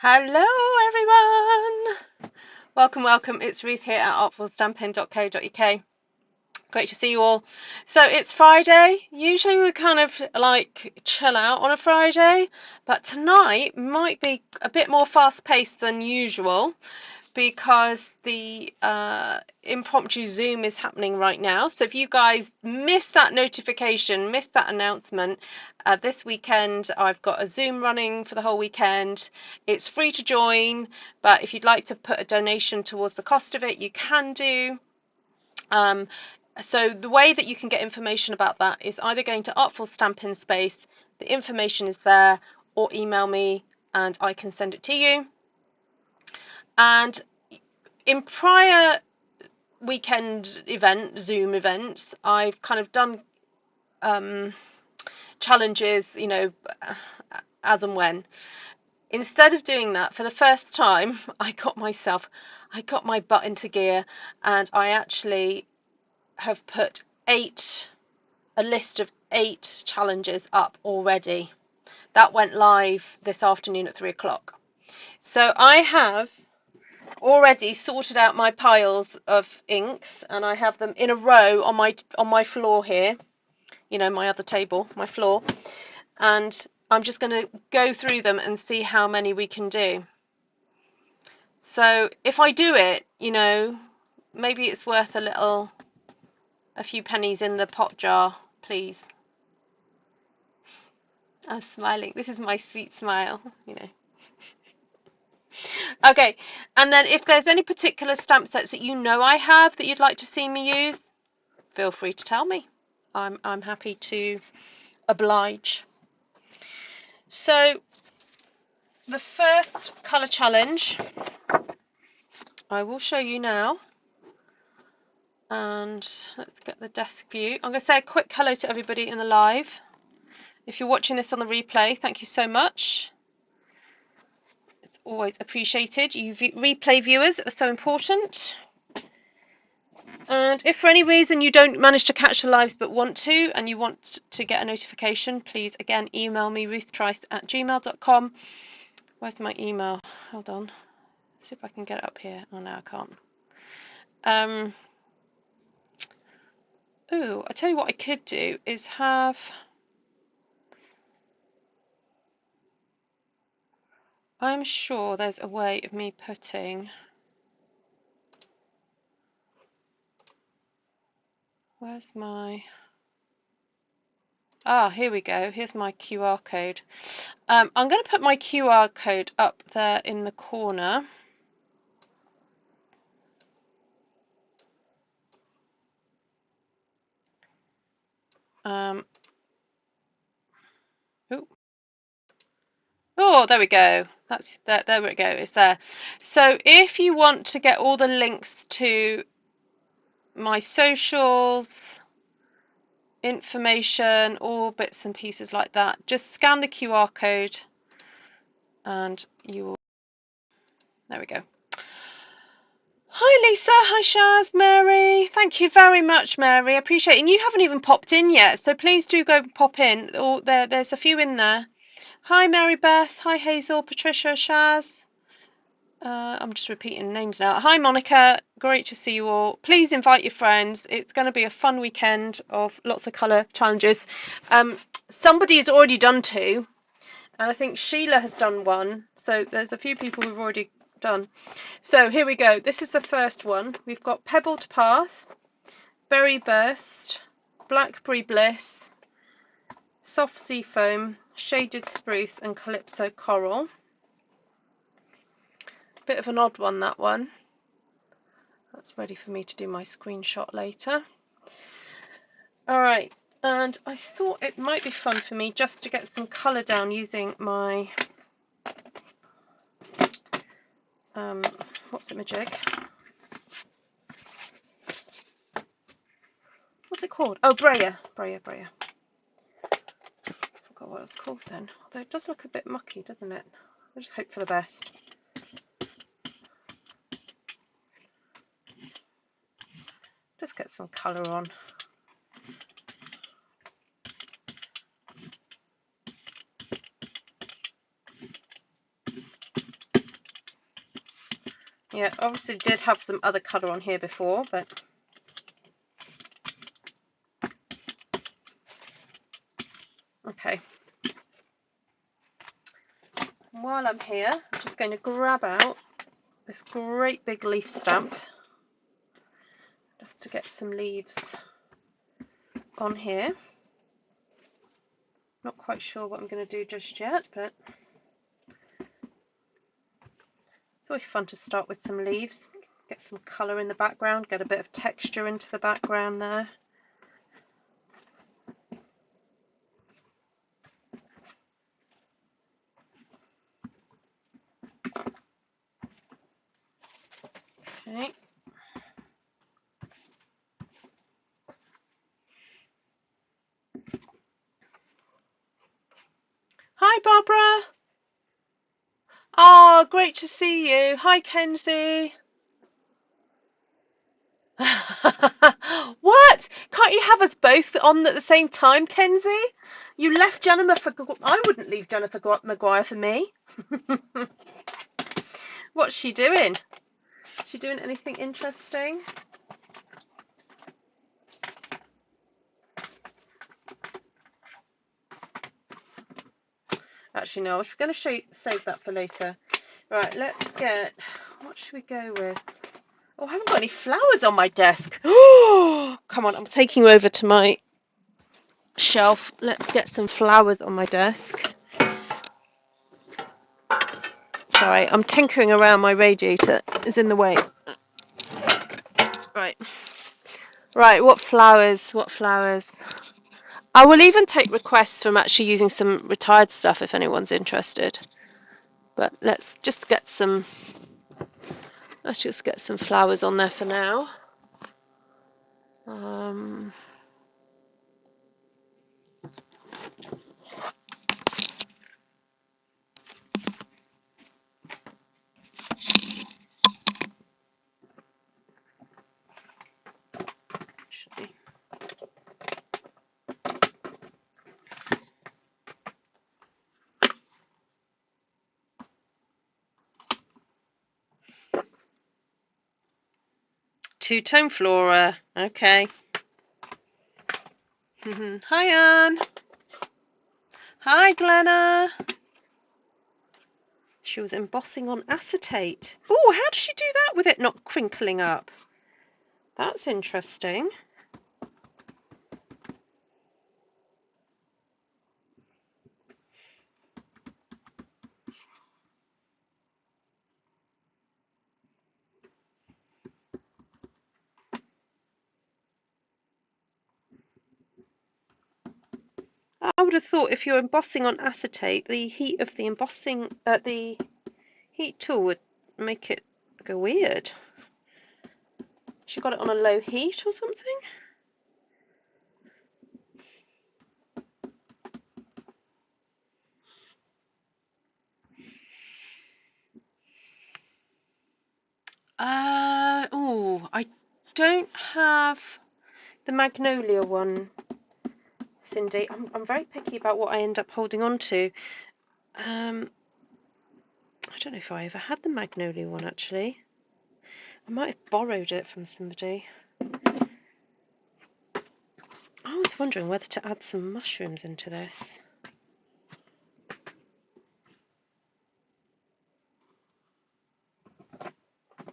Hello everyone! Welcome. It's Ruth here at artfulstampin.co.uk. Great to see you all. So it's Friday. Usually we kind of like chill out on a Friday, but tonight might be a bit more fast-paced than usual because the impromptu Zoom is happening right now. So if you guys missed that notification, missed that announcement, this weekend I've got a Zoom running for the whole weekend. It's free to join, but if you'd like to put a donation towards the cost of it, you can do. So the way that you can get information about that is either going to Artful Stampin Space, the information is there, or email me and I can send it to you. And in prior weekend Zoom events, I've kind of done challenges, you know, as and when. Instead of doing that, for the first time, I got my butt into gear, and I actually have put a list of 8 challenges up already. That went live this afternoon at 3 o'clock. So I have already sorted out my piles of inks, and I have them in a row on my floor here, you know, my other table, my floor, and I'm just going to go through them and see how many we can do. So if I do it, you know, maybe it's worth a few pennies in the pot jar, please. I'm smiling. This is my sweet smile, you know. Okay, and then if there's any particular stamp sets that you know I have that you'd like to see me use, feel free to tell me. I'm happy to oblige. So the first colour challenge I will show you now, and let's get the desk view. I'm going to say a quick hello to everybody in the live. If you're watching this on the replay, thank you so much. It's always appreciated. You replay viewers are so important. And if for any reason you don't manage to catch the lives but want to, and you want to get a notification, please again email me ruthtrice@gmail.com. Where's my email? Hold on. Let's see if I can get it up here. Oh no, I can't. Oh, I tell you what I could do is have I'm sure there's a way of me putting where's my here we go. Here's my QR code. I'm going to put my QR code up there in the corner. Oh, there we go. That's there we go. It's there. So if you want to get all the links to my socials, information, all bits and pieces like that, just scan the QR code and you will. There we go. Hi Lisa, hi Shaz, Mary. Thank you very much, Mary. I appreciate it. And you haven't even popped in yet, so please do go pop in. Oh, there's a few in there. Hi Mary Beth, hi Hazel, Patricia, Shaz. I'm just repeating names now. Hi Monica, great to see you all. Please invite your friends. It's going to be a fun weekend of lots of colour challenges. Somebody has already done 2, and I think Sheila has done 1. So there's a few people who've already done. So here we go. This is the first one. We've got Pebbled Path, Berry Burst, Blackberry Bliss, Soft Sea Foam, Shaded Spruce and Calypso Coral. Bit of an odd one, that one. That's ready for me to do my screenshot later. Alright, and I thought it might be fun for me just to get some colour down using my what's it, Majig? What's it called? Oh, Brayer. Forgot what it was called then. Although it does look a bit mucky, doesn't it? I'll just hope for the best. Just get some colour on. Yeah, obviously did have some other colour on here before, but okay. While I'm here, I'm just going to grab out this great big leaf stamp just to get some leaves on here. Not quite sure what I'm going to do just yet, but it's always fun to start with some leaves, get some colour in the background, get a bit of texture into the background there. Okay. Hi, Barbara. Oh, great to see you. Hi, Kenzie. What? Can't you have us both on at the same time, Kenzie? You left Jennifer. I wouldn't leave Jennifer Maguire for me. What's she doing? Is she doing anything interesting? Actually, no. I was going to save that for later. Right, let's get. What should we go with? Oh, I haven't got any flowers on my desk. Oh, come on. I'm taking you over to my shelf. Let's get some flowers on my desk. Sorry, I'm tinkering around. My radiator is in the way. Right. Right, what flowers? What flowers? I will even take requests from actually using some retired stuff if anyone's interested. But let's just get some flowers on there for now. Two-tone flora. Okay. Hi, Anne. Hi, Glenna. She was embossing on acetate. Oh, how did she do that with it not crinkling up? That's interesting. I would have thought if you're embossing on acetate, the heat of the embossing, the heat tool would make it go weird. She got it on a low heat or something? Oh, I don't have the magnolia one, Cindy. I'm very picky about what I end up holding on to. I don't know if I ever had the magnolia one actually. I might have borrowed it from somebody. I was wondering whether to add some mushrooms into this.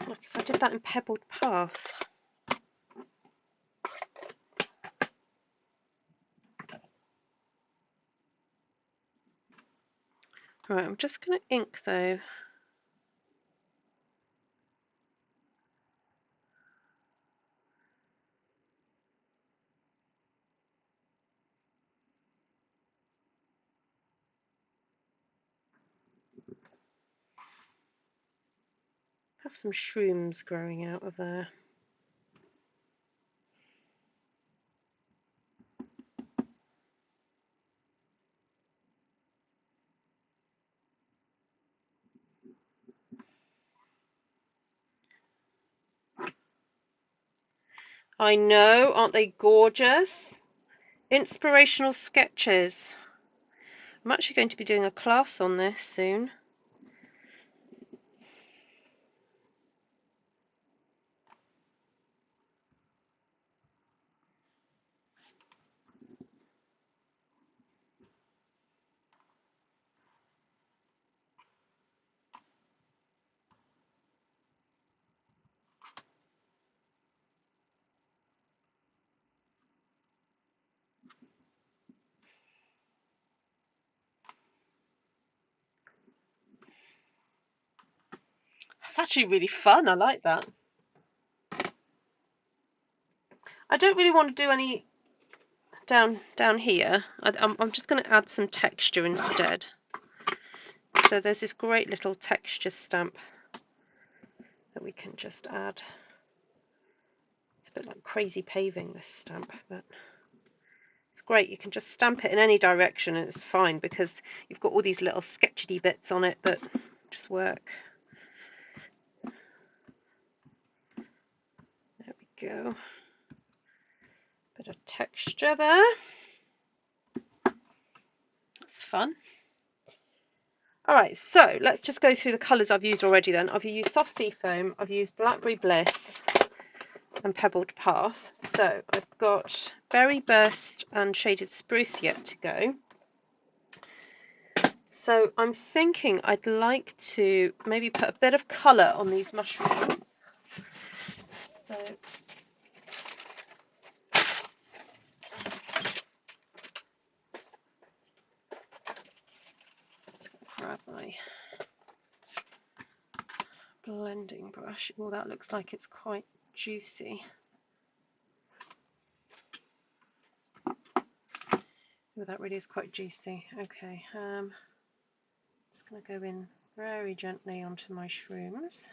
Like if I did that in Pebbled Path. Right, I'm just going to ink though. Have some shrooms growing out of there. I know, aren't they gorgeous? Inspirational Sketches. I'm actually going to be doing a class on this soon. actually really fun. I like that. I don't really want to do any down here. I'm just going to add some texture instead. So there's this great little texture stamp that we can just add. It's a bit like crazy paving, this stamp, but it's great. You can just stamp it in any direction and it's fine because you've got all these little sketchy bits on it that just work. There we go. Bit of texture there. That's fun. Alright, so let's just go through the colours I've used already then. I've used Soft Sea Foam, I've used Blackberry Bliss and Pebbled Path. So I've got Berry Burst and Shaded Spruce yet to go. So I'm thinking I'd like to maybe put a bit of colour on these mushrooms. So grab my blending brush. Oh, that looks like it's quite juicy. Oh, that really is quite juicy. Okay, just going to go in very gently onto my shrooms.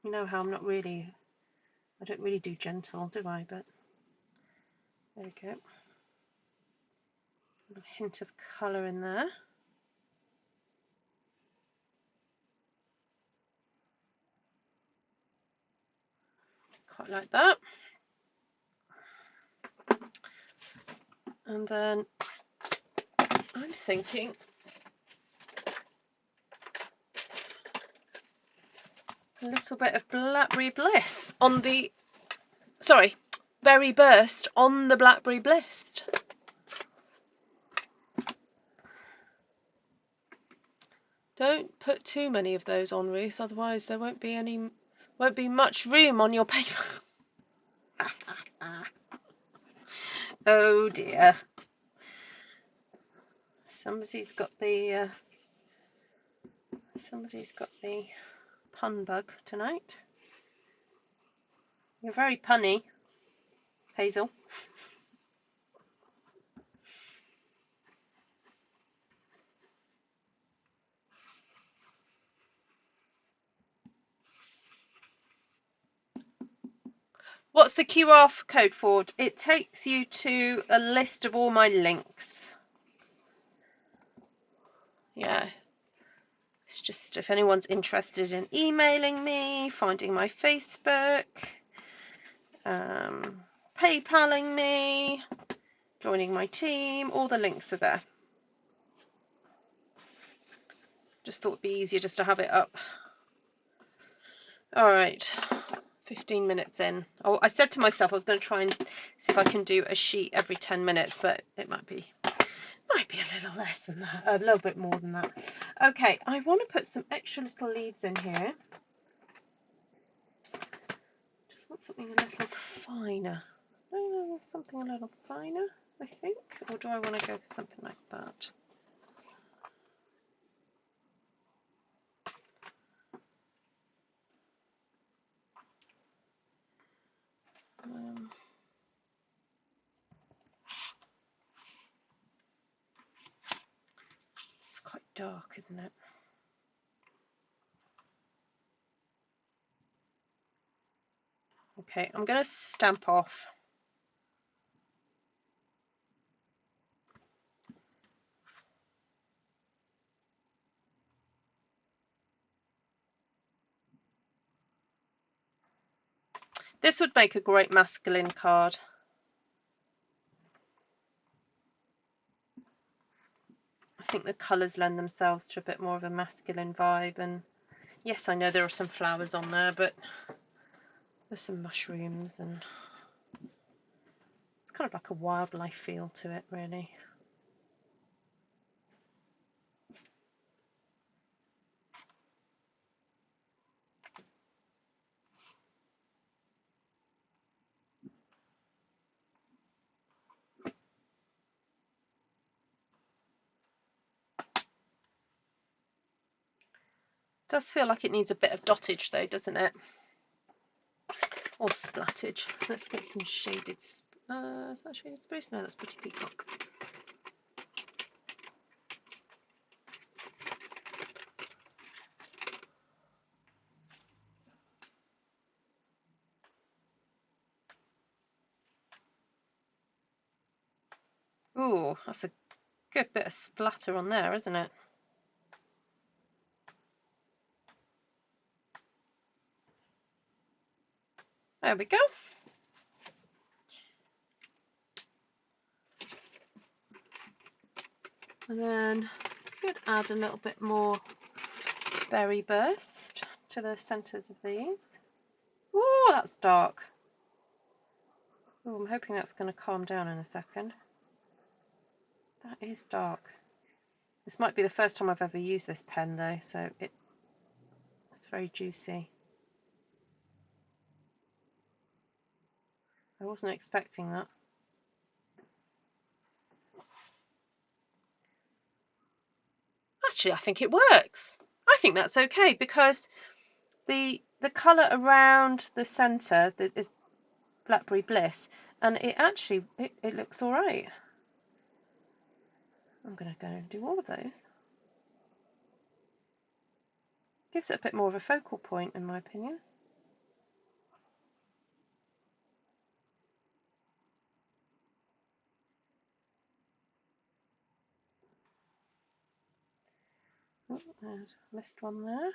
You know how I don't really do gentle, do I? But there we go. A little hint of colour in there. Quite like that. And then I'm thinking a little bit of Blackberry Bliss on the, sorry, Berry Burst on the Blackberry Bliss. Don't put too many of those on, Ruth, otherwise there won't be much room on your paper. Oh dear. Somebody's got the pun bug tonight. You're very punny, Hazel. What's the QR code for? It takes you to a list of all my links. Yeah. It's just if anyone's interested in emailing me, finding my Facebook, PayPaling me, joining my team, all the links are there. Just thought it'd be easier just to have it up. All right, 15 minutes in. Oh, I said to myself I was going to try and see if I can do a sheet every 10 minutes, but it might be a little less than that, a little bit more than that. Okay, I want to put some extra little leaves in here. Just want something a little finer. Something a little finer, I think. Or do I want to go for something like that? It's quite dark, isn't it? Okay, I'm going to stamp off. This would make a great masculine card. I think the colours lend themselves to a bit more of a masculine vibe, and yes, I know there are some flowers on there, but there's some mushrooms and it's kind of like a wildlife feel to it, really. does feel like it needs a bit of dottage though, doesn't it? Or splattage. Let's get some shaded. Is that shaded spruce? No, that's Pretty Peacock. Ooh, that's a good bit of splatter on there, isn't it? There we go. And then could add a little bit more berry burst to the centres of these. Ooh, that's dark. Ooh, I'm hoping that's going to calm down in a second. That is dark. This might be the first time I've ever used this pen though, so it's very juicy. I wasn't expecting that. Actually, I think it works. I think that's okay because the colour around the centre is Blackberry Bliss, and it actually it looks all right. I'm going to go and do all of those. Gives it a bit more of a focal point, in my opinion. Oh, there's missed one there.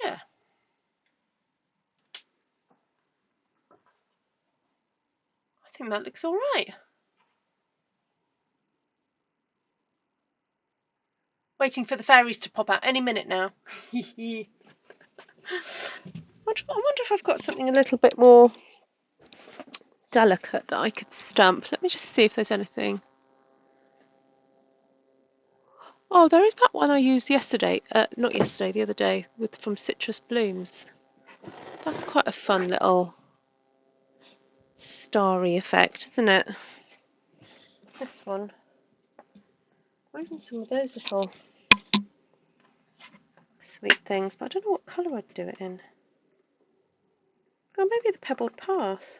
Yeah. I think that looks all right. Waiting for the fairies to pop out any minute now. I wonder if I've got something a little bit more delicate that I could stamp. Let me just see if there's anything. Oh, there is that one I used yesterday. Not yesterday, the other day, from Citrus Blooms. That's quite a fun little starry effect, isn't it? This one. Or even some of those little sweet things, but I don't know what colour I'd do it in. Oh, maybe the Pebbled Path.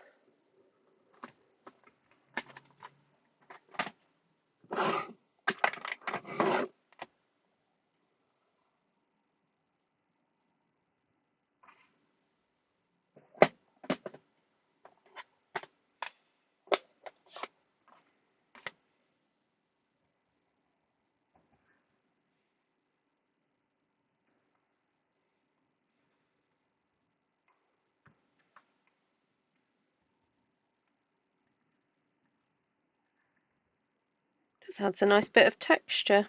Just adds a nice bit of texture.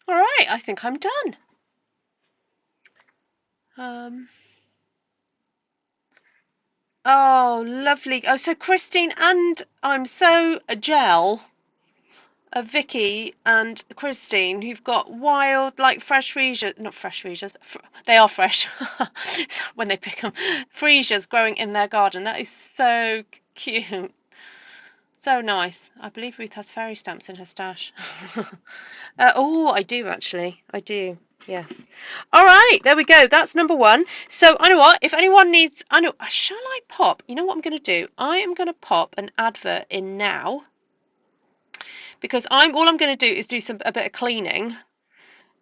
All right, I think I'm done. Oh, lovely. Oh, so Christine and I'm so gel of Vicky and Christine, who've got wild, like fresh freesias, not fresh freesias, they are fresh when they pick them, freesias growing in their garden. That is so cute. So nice. I believe Ruth has fairy stamps in her stash. Oh, I do actually. I do. Yes. All right, there we go. That's number one. So I know what. If anyone needs, I know. Shall I pop? You know what I'm going to do? I am going to pop an advert in now because all I'm going to do is do a bit of cleaning.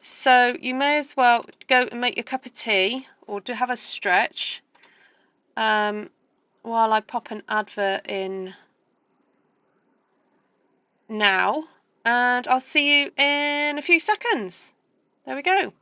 So you may as well go and make your cup of tea or have a stretch while I pop an advert in now, and I'll see you in a few seconds. There we go.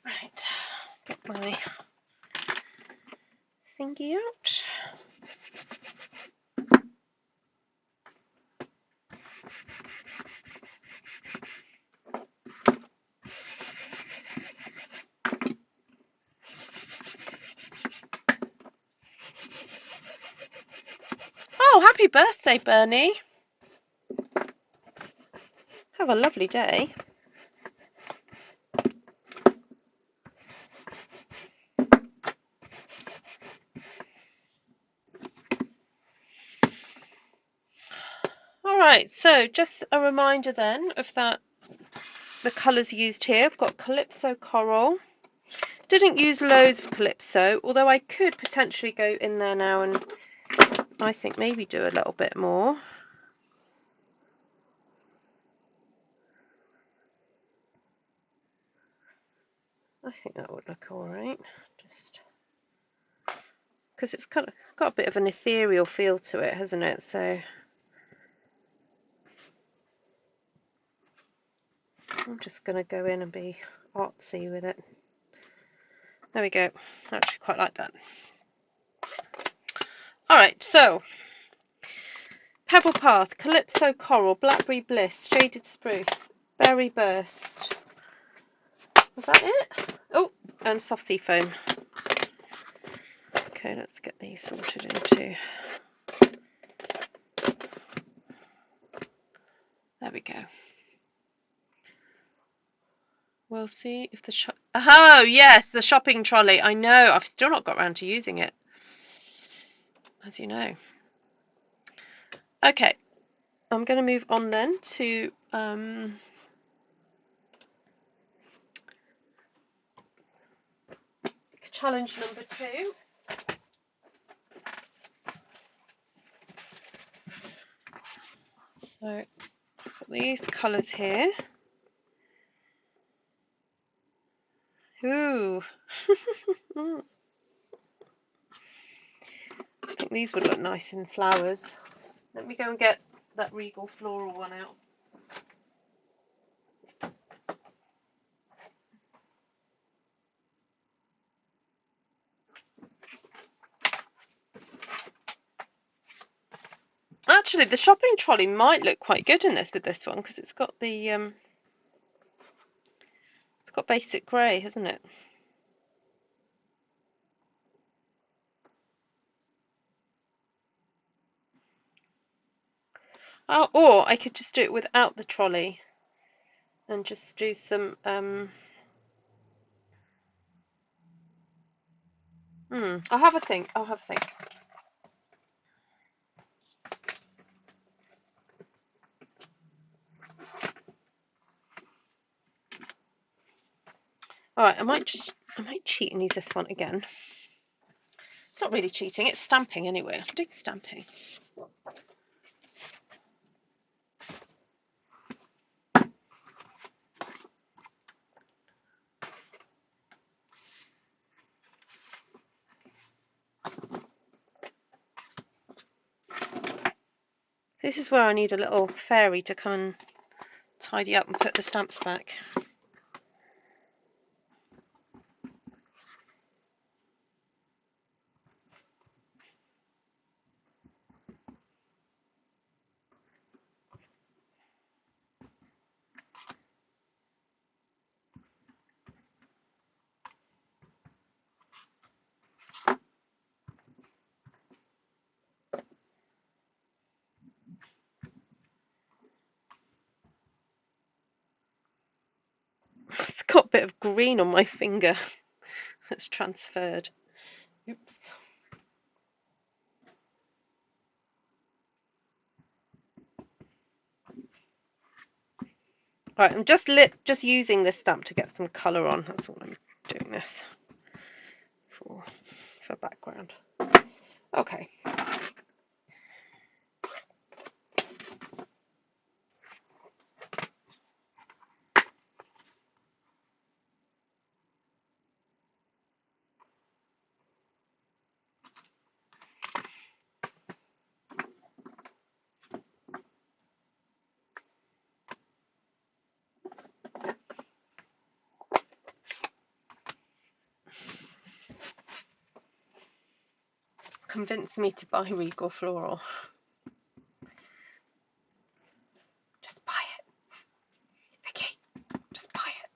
Right, get my thingy out. Oh, happy birthday, Bernie. Have a lovely day. Alright, so just a reminder then of the colours used here. I've got Calypso Coral. Didn't use loads of Calypso, although I could potentially go in there now and I think maybe do a little bit more. I think that would look alright, just because it's got a bit of an ethereal feel to it, hasn't it? So I'm just going to go in and be artsy with it. There we go. I actually quite like that. Alright, so Pebble Path, Calypso Coral, Blackberry Bliss, Shaded Spruce, Berry Burst. Was that it? Oh, and Soft Sea Foam. Okay, let's get these sorted into. There we go. We'll see if the oh yes, the shopping trolley. I know, I've still not got around to using it, as you know. Okay, I'm going to move on then to challenge number 2. So got these colours here. Ooh. I think these would look nice in flowers. Let me go and get that Regal Flora one out. Actually, the shopping trolley might look quite good in this with this one because it's got the it's got basic grey, hasn't it? Oh, or I could just do it without the trolley and just do some I'll have a think. Alright, I might cheat and use this one again. It's not really cheating, it's stamping anyway. I'm doing stamping. This is where I need a little fairy to come and tidy up and put the stamps back. got a bit of green on my finger that's transferred. Oops. Right, I'm just using this stamp to get some colour on. That's all I'm doing this for background. Okay. Convinced me to buy Regal Flora. Just buy it. Vicky, just buy it.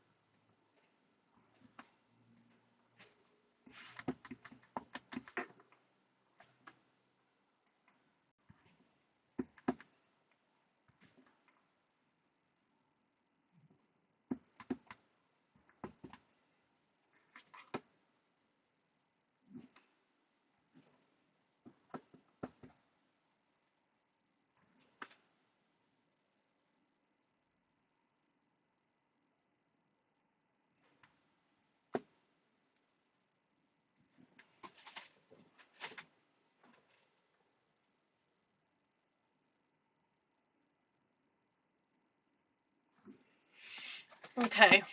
Okay,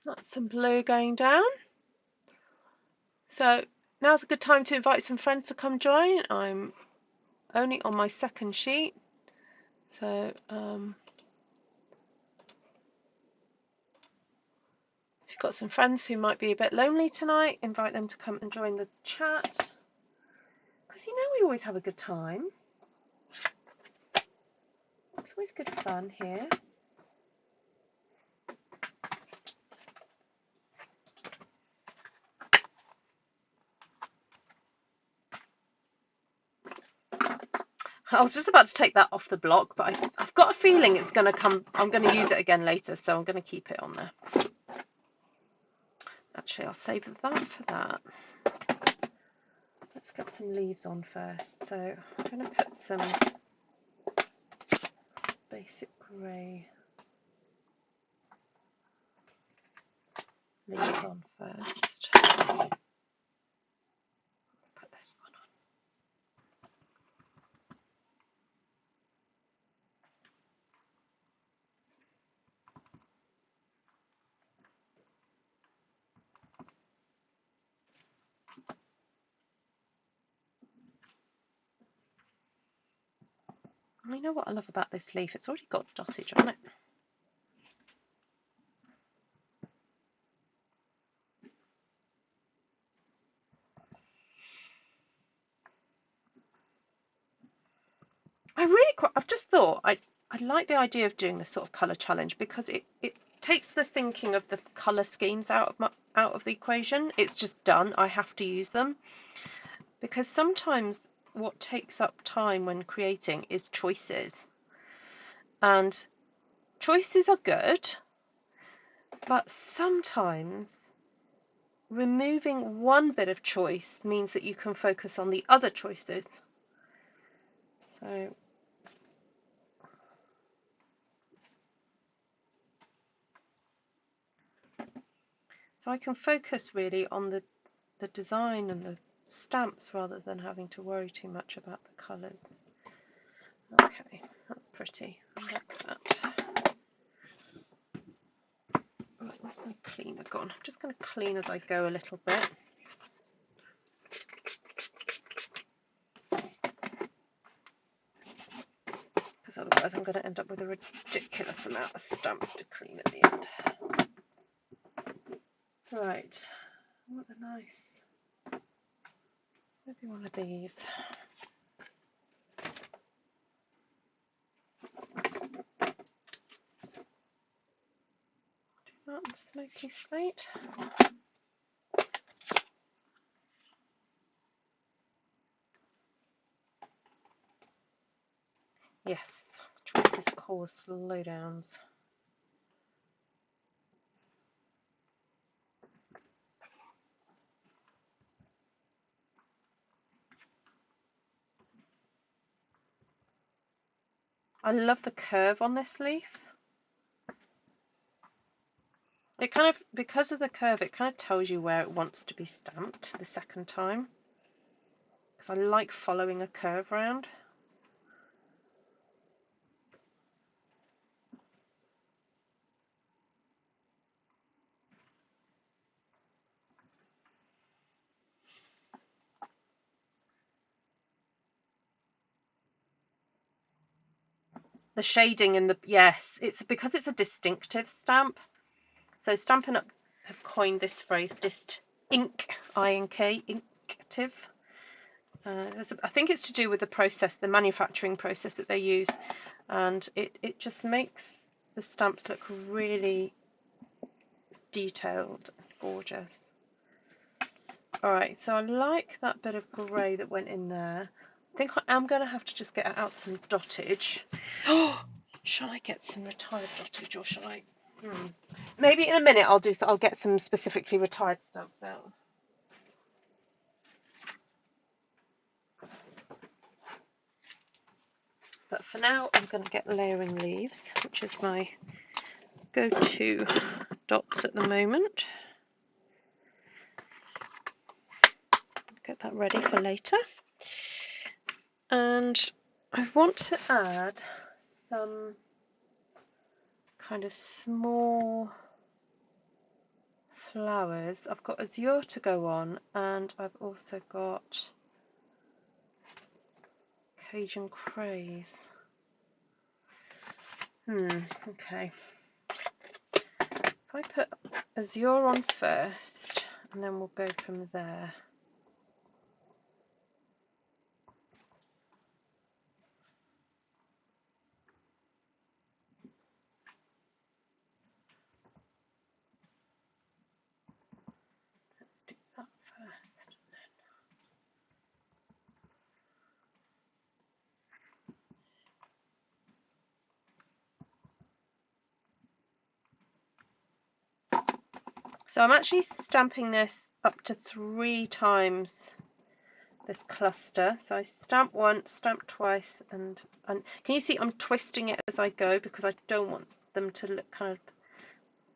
that's some blue going down. So now's a good time to invite some friends to come join. I'm only on my second sheet, so if you've got some friends who might be a bit lonely tonight, invite them to come and join the chat, because you know we always have a good time. It's always good fun here. I was just about to take that off the block, but I've got a feeling it's going to come. I'm going to use it again later, so I'm going to keep it on there. Actually, I'll save that for that. Let's get some leaves on first. So I'm going to put some basic grey leaves on first. Let's put this one on. You know what I love about this leaf? It's already got dottage on it. I've just thought I like the idea of doing this sort of colour challenge, because it takes the thinking of the colour schemes out of the equation. It's just done. I have to use them, because sometimes what takes up time when creating is choices, and choices are good, but sometimes removing one bit of choice means that you can focus on the other choices. So I can focus really on the design and the stamps rather than having to worry too much about the colours. Okay, that's pretty. I like that. Right, where's my cleaner gone? I'm just going to clean as I go a little bit. Because otherwise I'm going to end up with a ridiculous amount of stamps to clean at the end. Right, what a nice, maybe one of these. Do that in Smoky Slate. Yes, choices cause slowdowns. I love the curve on this leaf. It kind of, because of the curve, it kind of tells you where it wants to be stamped the second time. Because I like following a curve round. The shading in the, yes, it's because it's a distinctive stamp. So Stampin' Up have coined this phrase, I-N-K, inktive. I think it's to do with the process, the manufacturing process that they use, and it just makes the stamps look really detailed and gorgeous. Alright, so I like that bit of grey that went in there. I think I am going to have to just get out some dottage. Oh, shall I get some retired dottage, or shall I? Maybe in a minute I'll do so. I'll get some specifically retired stamps out. But for now, I'm going to get layering leaves, which is my go-to dots at the moment. Get that ready for later. And I want to add some kind of small flowers. I've got Azure to go on, and I've also got Cajun Craze. Okay. If I put Azure on first, and then we'll go from there. Let's do that first. So I'm actually stamping this up to 3 times, this cluster. So I stamp once, stamp twice, and can you see I'm twisting it as I go because I don't want them to look kind of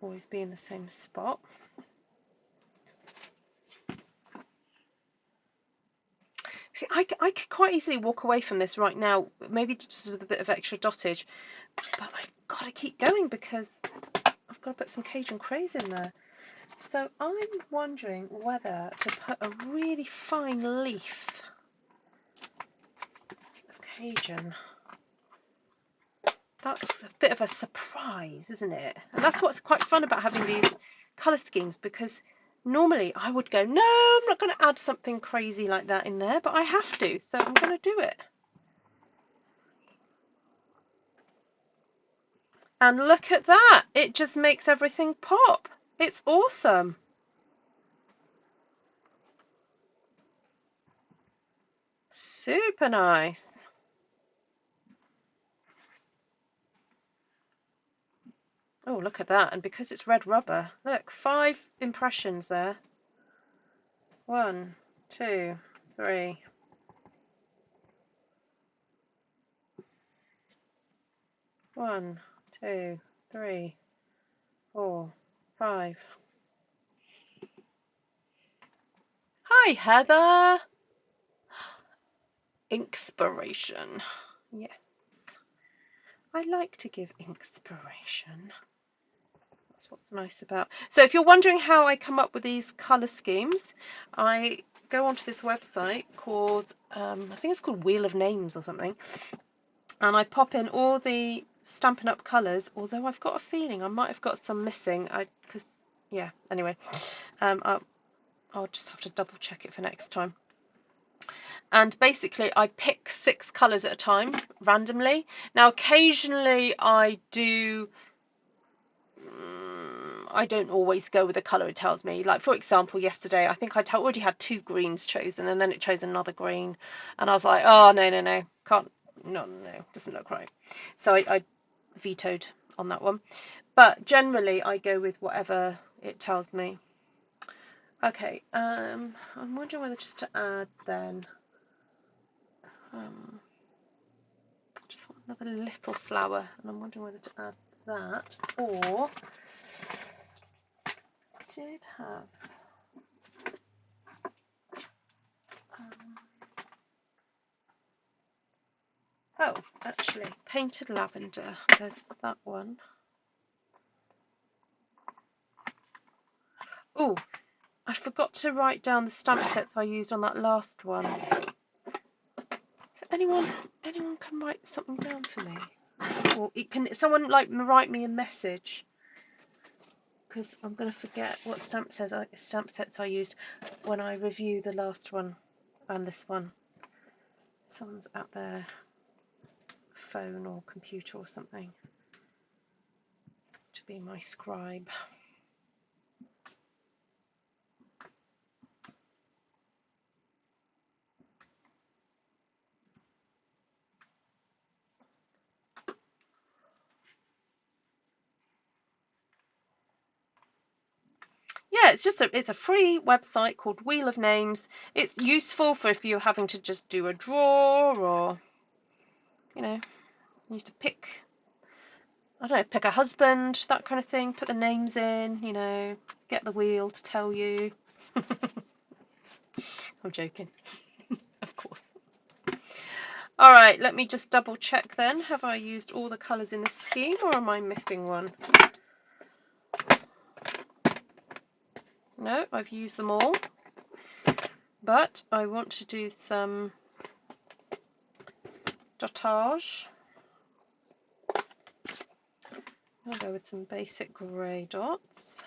always be in the same spot. See, I could quite easily walk away from this right now, maybe just with a bit of extra dottage, but I've got to keep going because I've got to put some Cajun Craze in there. So I'm wondering whether to put a really fine leaf of Cajun. That's a bit of a surprise, isn't it? And that's what's quite fun about having these colour schemes, because normally I would go, no, I'm not going to add something crazy like that in there, but I have to, so I'm going to do it. And look at that, it just makes everything pop. It's awesome. Super nice. Oh, look at that. And because it's red rubber, look, 5 impressions there. 1, 2, 3. 1, 2, 3, 4, 5. Hi, Heather. Inspiration. Yes. I like to give inspiration. That's what's nice about. So if you're wondering how I come up with these colour schemes, I go onto this website called, I think it's called Wheel of Names or something, and I pop in all the Stampin' Up colours, although I've got a feeling I might have got some missing. Anyway, I'll just have to double check it for next time. And basically I pick 6 colours at a time randomly. Now occasionally I don't always go with the colour it tells me. Like for example, yesterday I think I already had 2 greens chosen, and then it chose another green, and I was like, oh no, can't, no, doesn't look right. So I vetoed on that one. But generally I go with whatever it tells me. Okay, I'm wondering whether just to add then, just want another little flower, and I'm wondering whether to add that, or I did have oh, actually, painted lavender. There's that one. Oh, I forgot to write down the stamp sets I used on that last one. So anyone can write something down for me, or can someone like write me a message, because I'm going to forget what stamp sets I used when I review the last one and this one. Someone's at their phone or computer or something to be my scribe. Yeah, it's a free website called Wheel of Names. It's useful for if you're having to just do a draw, or you need to pick, I don't know, pick a husband, that kind of thing, put the names in, get the wheel to tell you. I'm joking. Of course. Alright, let me just double check then. Have I used all the colours in the scheme, or am I missing one? No, I've used them all. But I want to do some dotage. I'll go with some basic grey dots.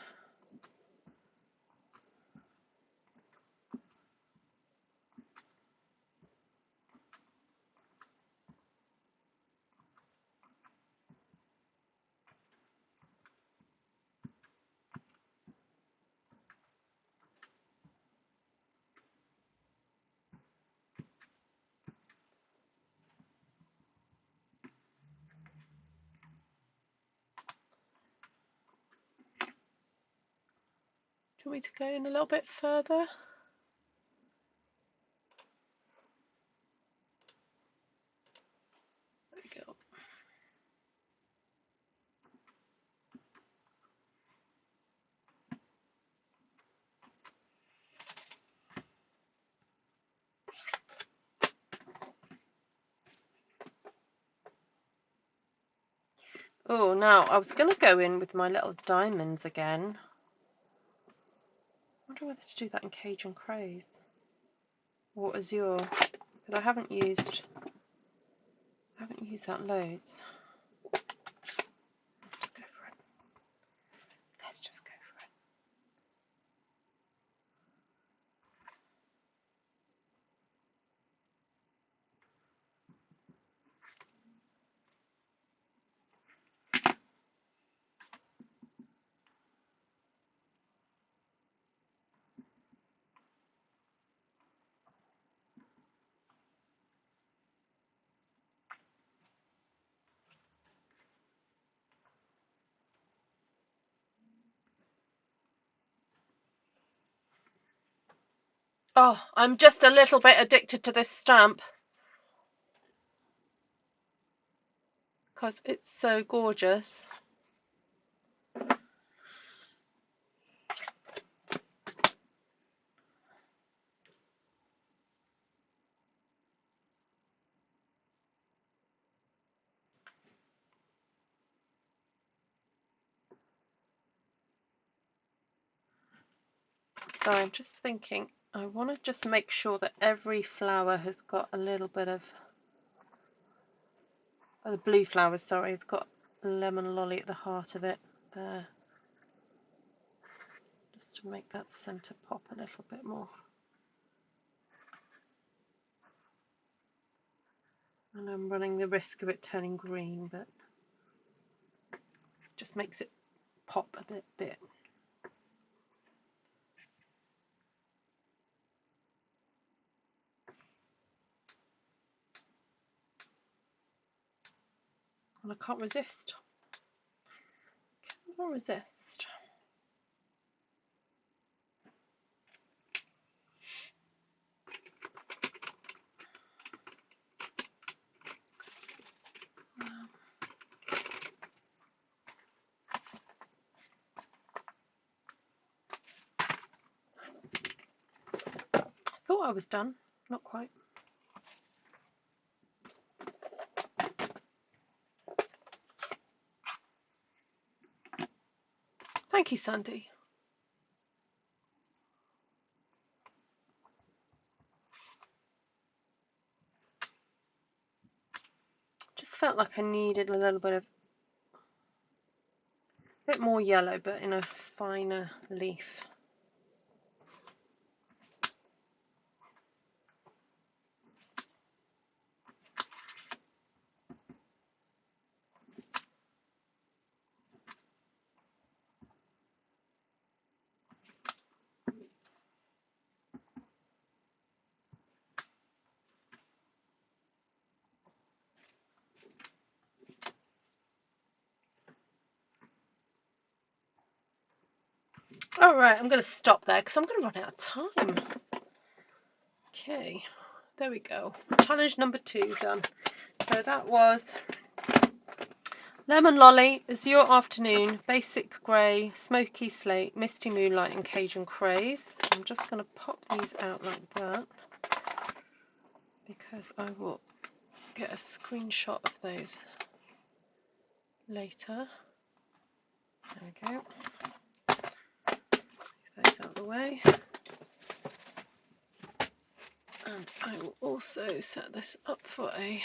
Do you want me to go in a little bit further? There we go. Oh, now I was going to go in with my little diamonds again. I wonder whether to do that in Cajun Craze or Azure, because I haven't used that loads. Let's go for it. Let's just go for it. Oh, I'm just a little bit addicted to this stamp because it's so gorgeous. So I'm just thinking, I want to just make sure that every flower has got a little bit of, the blue flowers, sorry, it's got lemon lolly at the heart of it there, just to make that centre pop a little bit more. And I'm running the risk of it turning green, but just makes it pop a bit. And I can't resist. Cannot resist. thought I was done, not quite. Thank you, Sandy. Just felt like I needed a little bit more yellow, but in a finer leaf. All right, I'm going to stop there because I'm going to run out of time. Okay, there we go. Challenge number 2 done. So that was Lemon Lolly, Azure Afternoon, Basic Grey, Smoky Slate, Misty Moonlight and Cajun Craze. I'm just going to pop these out like that because I will get a screenshot of those later. There we go. Move those out of the way. And I will also set this up for a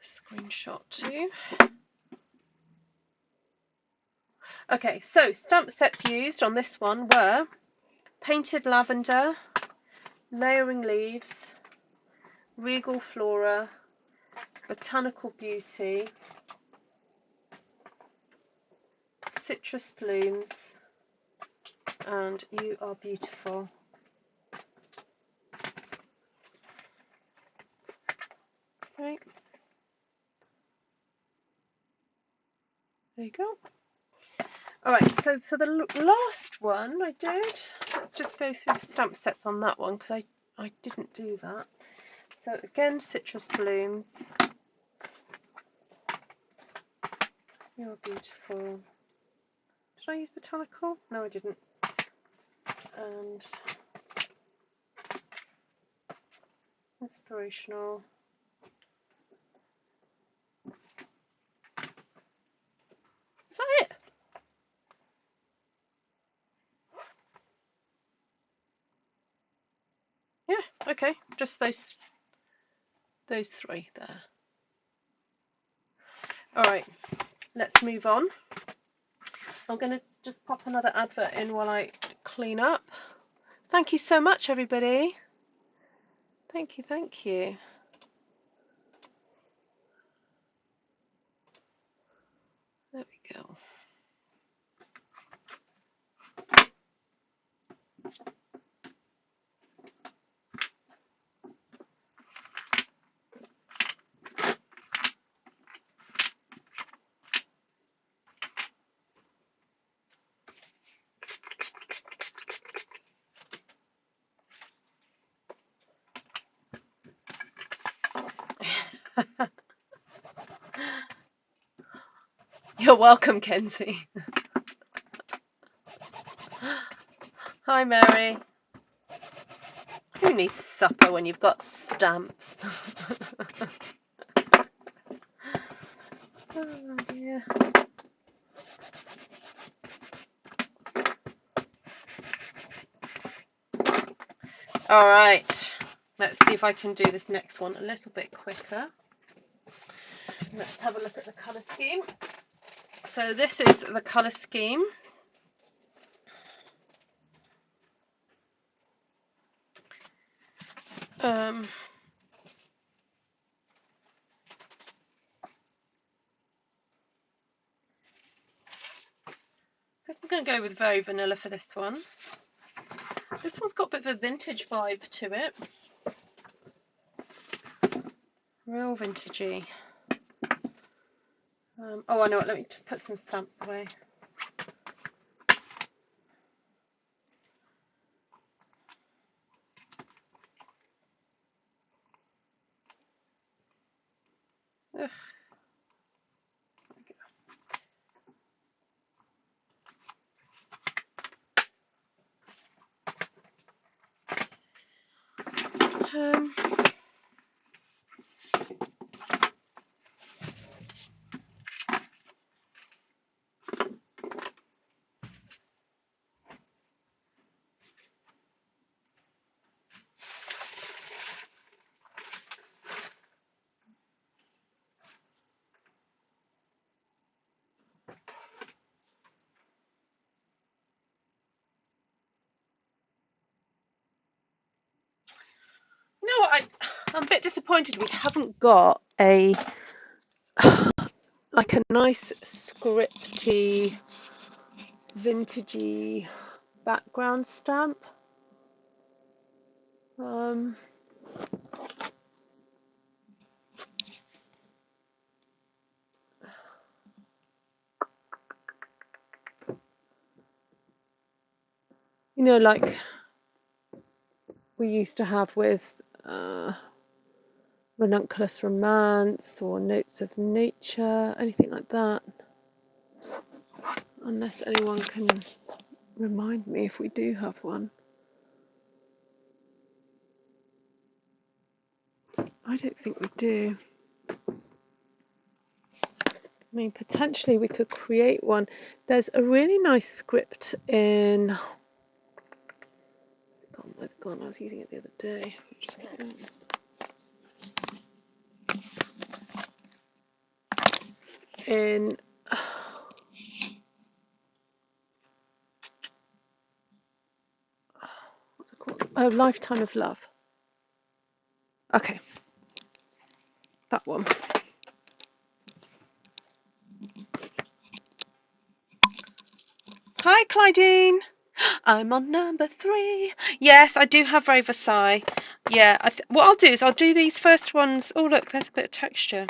screenshot too. Okay, so stamp sets used on this one were Painted Lavender, Layering Leaves, Regal Flora, Botanical Beauty, Citrus Blooms, and You Are Beautiful. Right. There you go. Alright, so for the last one I did, let's just go through the stamp sets on that one because I didn't do that. So again, Citrus Blooms, You're Beautiful. Did I use Botanical? No, I didn't. And Inspirational. Is that it? Yeah, okay, just those 3 there. Alright, let's move on. I'm going to just pop another advert in while I clean up. Thank you so much, everybody. Thank you, thank you. There we go. You're welcome, Kenzie. Hi, Mary. Who needs supper when you've got stamps? Oh dear. All right, let's see if I can do this next one a little bit quicker. Let's have a look at the colour scheme. So this is the colour scheme. I'm going to go with very vanilla for this one. This one's got a bit of a vintage vibe to it. Real vintagey. Oh, I know what, let me just put some stamps away. Ugh. You know what? I'm a bit disappointed we haven't got a like a nice scripty, vintagey background stamp. You know, like we used to have with Ranunculus Romance or Notes of Nature, anything like that. Unless anyone can remind me if we do have one. I don't think we do. I mean, potentially we could create one. There's a really nice script in... Where's it gone? I was using it the other day. Just get it in... What's it called? Oh, Lifetime of Love. Okay. That one. Hi, Clydine. I'm on number 3. Yes, I do have Versailles. Yeah, what I'll do is I'll do these first ones. Oh, look, there's a bit of texture.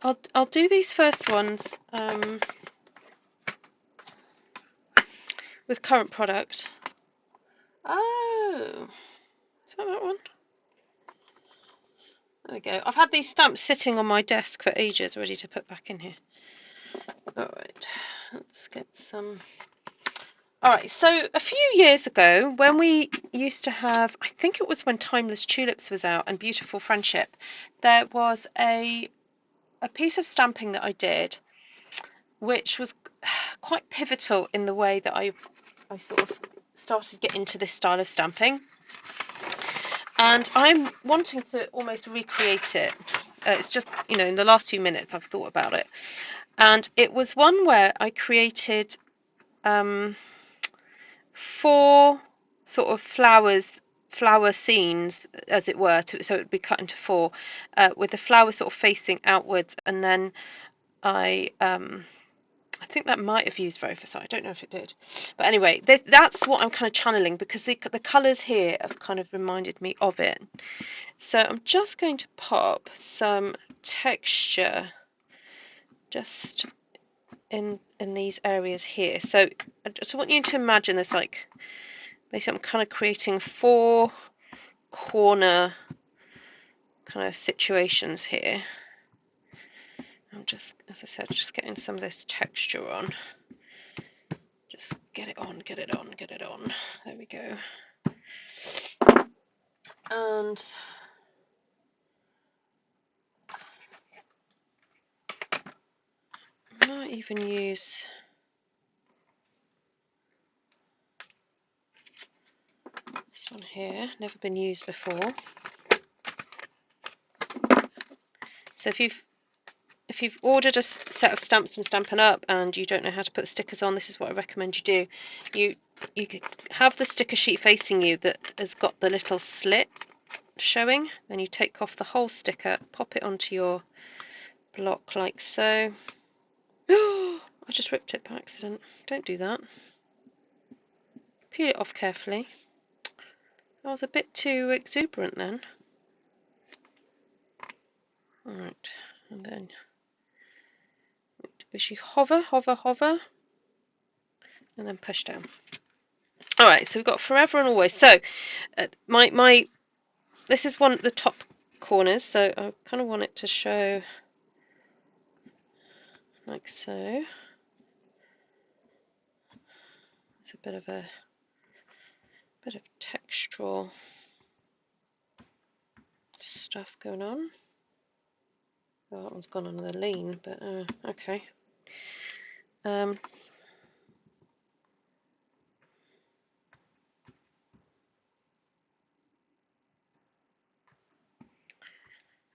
I'll do these first ones with current product. Oh, is that one? There we go. I've had these stamps sitting on my desk for ages, ready to put back in here. All right, let's get some. All right, so a few years ago, when we used to have, I think it was when Timeless Tulips was out and Beautiful Friendship, there was a piece of stamping that I did, which was quite pivotal in the way that I sort of started to get into this style of stamping. And I'm wanting to almost recreate it. It's just, you know, in the last few minutes I've thought about it. And it was one where I created 4 sort of flower scenes, as it were, so it would be cut into 4, with the flower sort of facing outwards, and then I think that might have used Versailles. I don't know if it did, but anyway, that's what I'm kind of channeling, because the colours here have kind of reminded me of it. So I'm just going to pop some texture just in these areas here. So I just want you to imagine this, like, basically I'm kind of creating 4 corner kind of situations here. I'm just, as I said, just getting some of this texture on. Just get it on, get it on, get it on. There we go. And I might even use this one here, never been used before. So if you've ordered a set of stamps from Stampin' Up and you don't know how to put the stickers on, this is what I recommend you do. You could have the sticker sheet facing you that has got the little slit showing, then you take off the whole sticker, pop it onto your block like so. Oh, I just ripped it by accident. Don't do that. Peel it off carefully. That was a bit too exuberant then. Alright, and then as you hover, hover, hover, and then push down. Alright, so we've got Forever and Always. So this is one of the top corners, so I kind of want it to show like so. It's a bit of textural stuff going on. Well, that one's gone on the lean, but okay. Oh,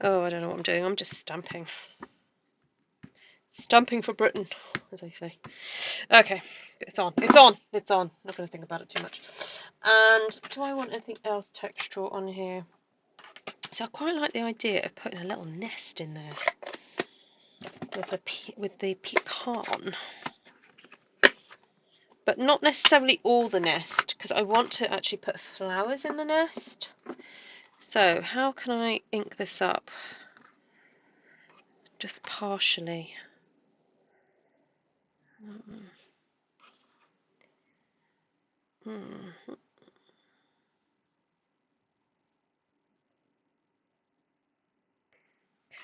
I don't know what I'm doing. I'm just stamping. Stamping for Britain, as they say. Okay, it's on. It's on. It's on. Not going to think about it too much. And do I want anything else textural on here? So I quite like the idea of putting a little nest in there with the pecan, but not necessarily all the nest, because I want to actually put flowers in the nest. So how can I ink this up? Just partially.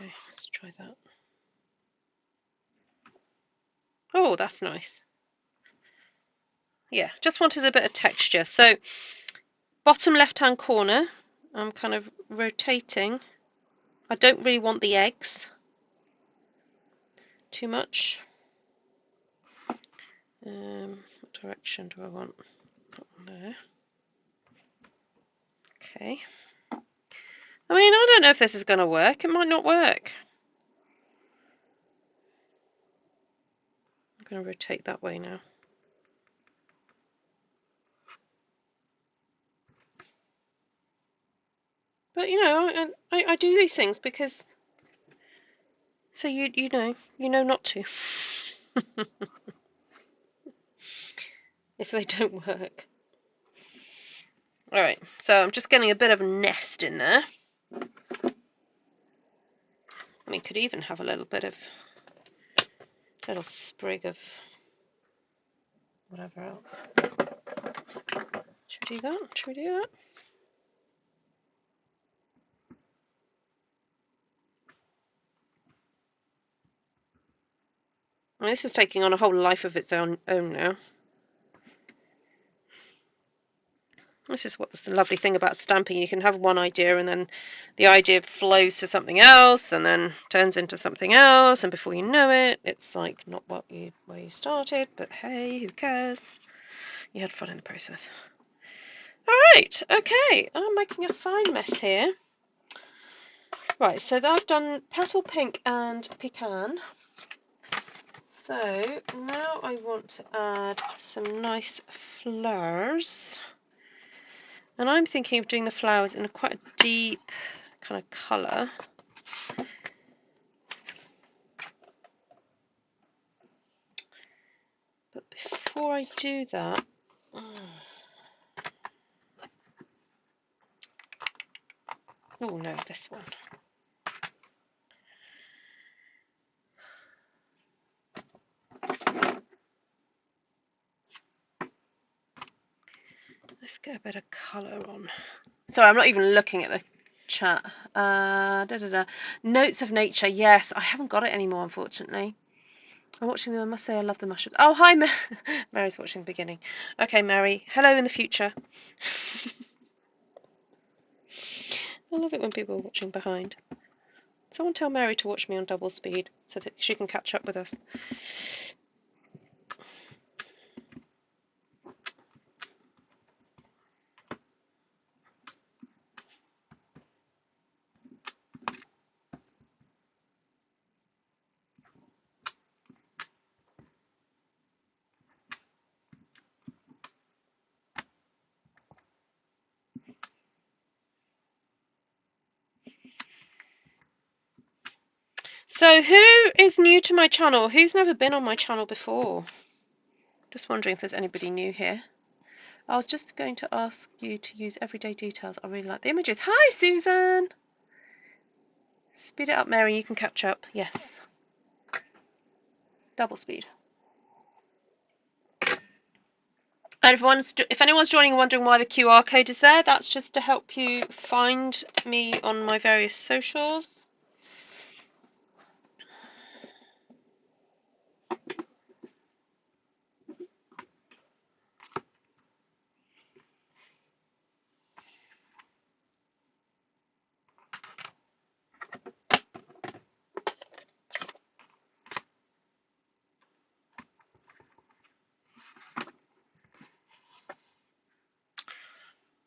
Okay, let's try that. Oh, that's nice. Yeah, just wanted a bit of texture. So bottom left hand corner, I'm kind of rotating. I don't really want the eggs too much. What direction do I want? Put one there. Okay. I mean, I don't know if this is going to work. It might not work. I'm going to rotate that way now. But you know, I do these things because so you know not to. If they don't work. Alright, so I'm just getting a bit of a nest in there. I mean, could even have a little bit of little sprig of whatever else. Should we do that? Should we do that? I mean, this is taking on a whole life of its own now. This is what's the lovely thing about stamping. You can have one idea and then the idea flows to something else and then turns into something else, and before you know it, it's like not where you started, but hey, who cares? You had fun in the process. Alright, okay, I'm making a fine mess here. Right, so I've done Petal Pink and Pecan. So now I want to add some nice flowers. And I'm thinking of doing the flowers in quite a deep kind of colour. But before I do that, oh no, this one. Let's get a bit of colour on. Sorry, I'm not even looking at the chat. Notes of Nature. Yes, I haven't got it anymore, unfortunately. I'm watching them. I must say I love the mushrooms. Oh, hi, Mary's watching the beginning. Okay, Mary. Hello in the future. I love it when people are watching behind. Someone tell Mary to watch me on double speed so that she can catch up with us. So who is new to my channel? Who's never been on my channel before? Just wondering if there's anybody new here. I was just going to ask you to use everyday details. I really like the images. Hi, Susan! Speed it up, Mary. You can catch up. Yes. Double speed. And if anyone's joining and wondering why the QR code is there, that's just to help you find me on my various socials.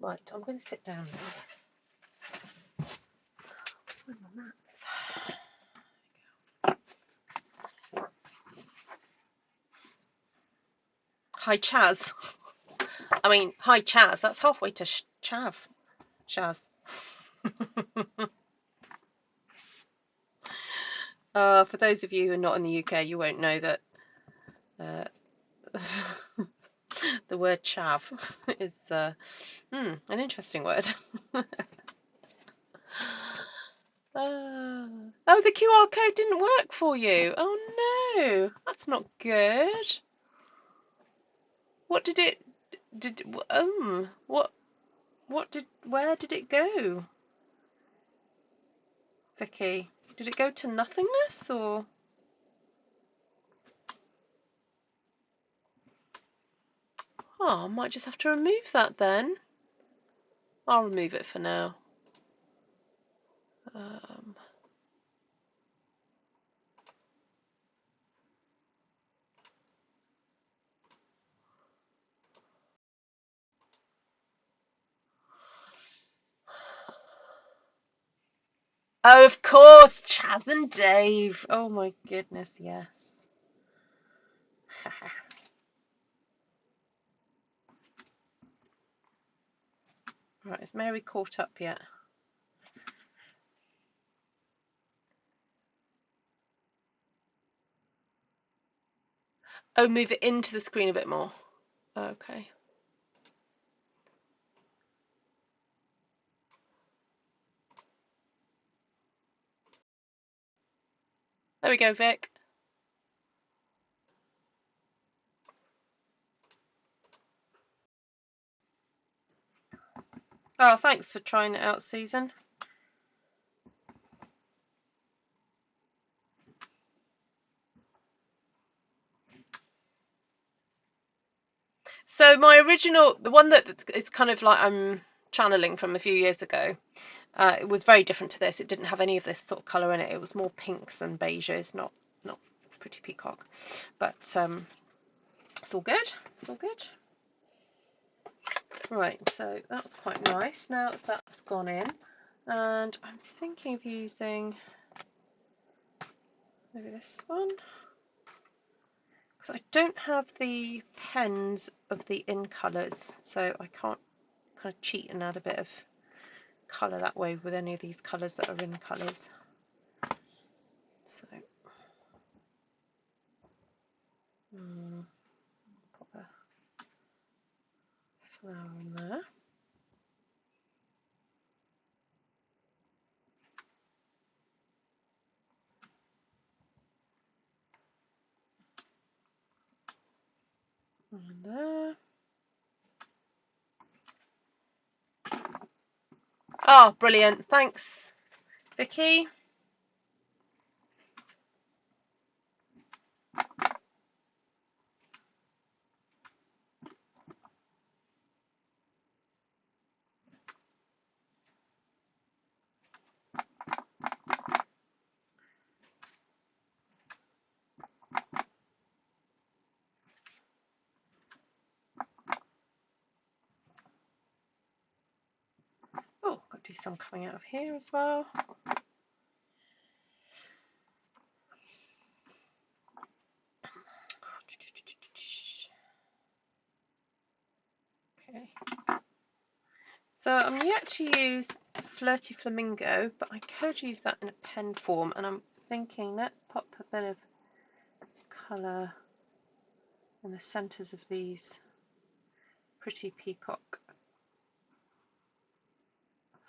Right, I'm going to sit down now. Where are my mats? Hi, Chaz. I mean, hi, Chaz. That's halfway to Chav. Chaz. For those of you who are not in the UK, you won't know that the word chav is an interesting word. Oh, the QR code didn't work for you. Oh no, that's not good. What did it? Where did it go, Vicky? Did it go to nothingness or? Oh, I might just have to remove that then. I'll remove it for now. Oh, of course, Chaz and Dave. Oh my goodness, yes. Right, is Mary caught up yet? Oh, move it into the screen a bit more. Okay. There we go, Vic. Oh, thanks for trying it out, Susan. So my original, the one that it's kind of like I'm channeling from a few years ago, it was very different to this. It didn't have any of this sort of colour in it. It was more pinks and beiges, not Pretty Peacock. But it's all good. It's all good. Right, so that's quite nice. Now that's gone in, and I'm thinking of using maybe this one, because I don't have the pens of the in colours, so I can't kind of cheat and add a bit of colour that way with any of these colours that are in colours. So pop a flower in there. And there. Oh, brilliant. Thanks, Vicky. Oh, got to do some coming out of here as well. Okay. So I'm yet to use Flirty Flamingo, but I could use that in a pen form, and I'm thinking let's pop a bit of colour in the centres of these Pretty Peacock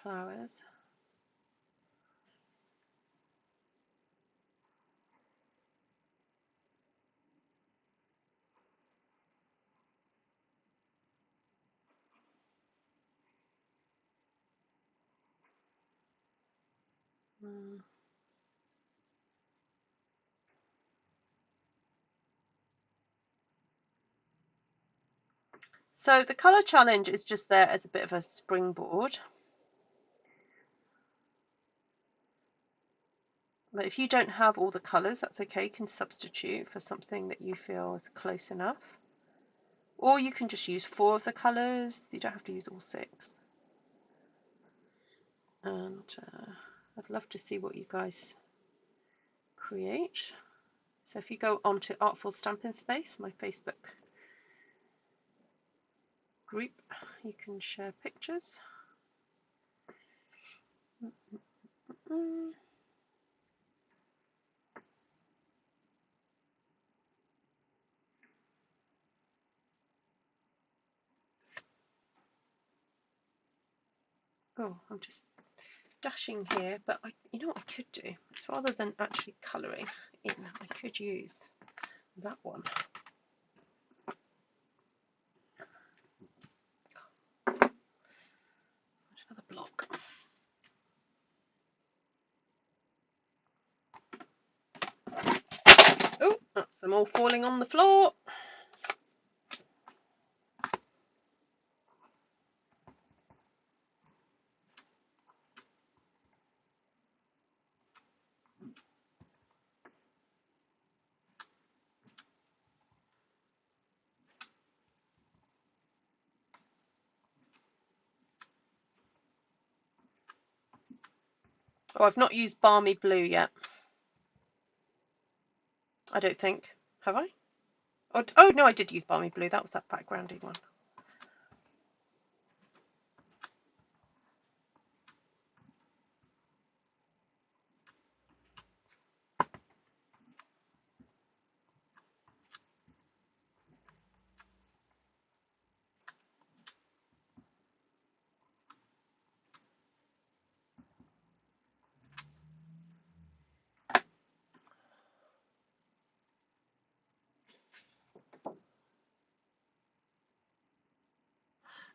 flowers. So the colour challenge is just there as a bit of a springboard. But if you don't have all the colours, that's okay. You can substitute for something that you feel is close enough. Or you can just use 4 of the colours. You don't have to use all 6. and I'd love to see what you guys create. So if you go onto Artful Stampin' Space, my Facebook group, you can share pictures. Oh, I'm just dashing here, but you know what I could do? It's rather than actually colouring in, I could use that one. Another block. Oh, that's them all falling on the floor. Oh, I've not used Balmy Blue yet. I don't think. Have I? Oh no, I did use Balmy Blue. That was that backgroundy one.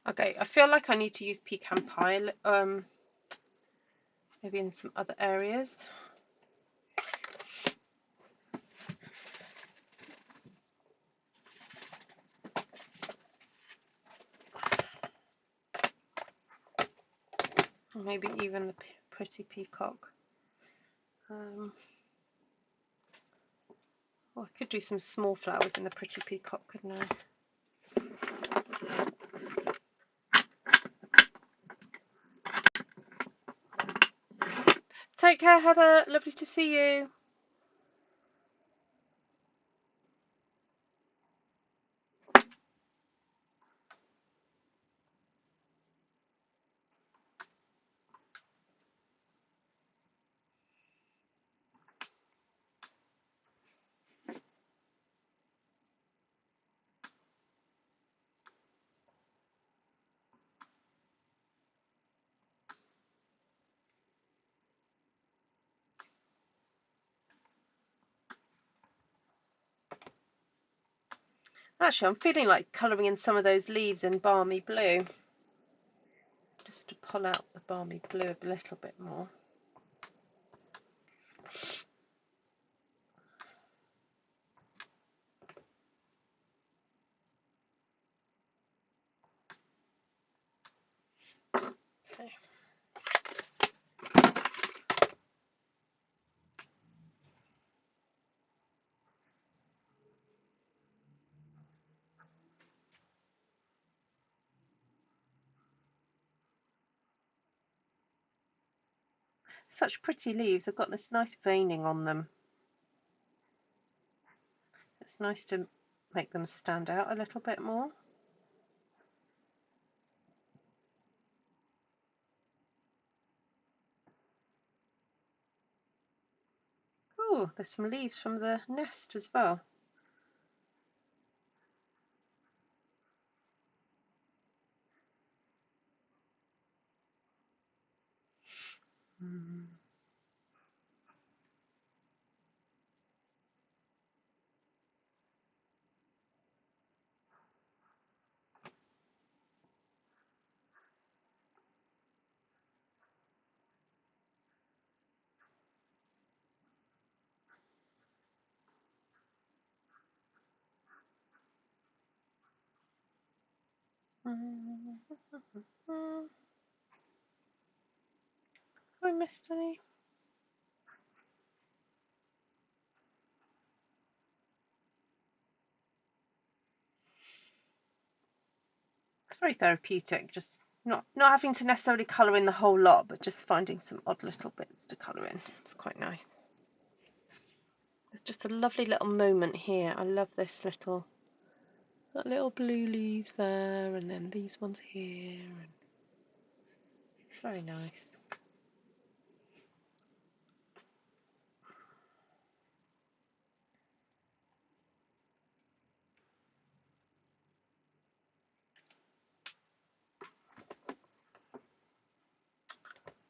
Okay, I feel like I need to use Pecan Pie, maybe in some other areas. Or maybe even the pretty Peacock. Oh, I could do some small flowers in the pretty Peacock, couldn't I? Take care, Heather. Lovely to see you. Actually, I'm feeling like colouring in some of those leaves in Balmy Blue, just to pull out the Balmy Blue a little bit more. Okay. Such pretty leaves. They've got this nice veining on them. It's nice to make them stand out a little bit more. Oh, there's some leaves from the nest as well. Hi, Misty. It's very therapeutic, just not having to necessarily colour in the whole lot, but just finding some odd little bits to colour in. It's quite nice. It's just a lovely little moment here. I love this little blue leaves there, and then these ones here. And it's very nice.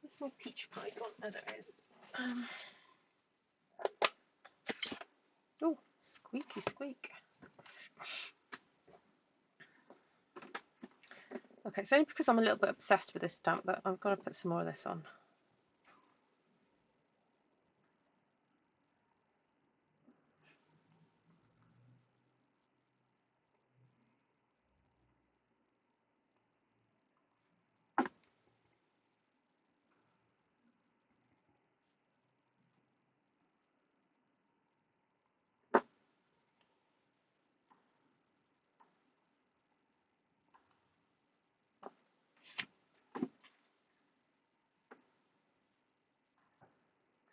Where's my peach pie gone? There it is. Oh, squeaky squeak. Okay, it's only because I'm a little bit obsessed with this stamp that I've got to put some more of this on.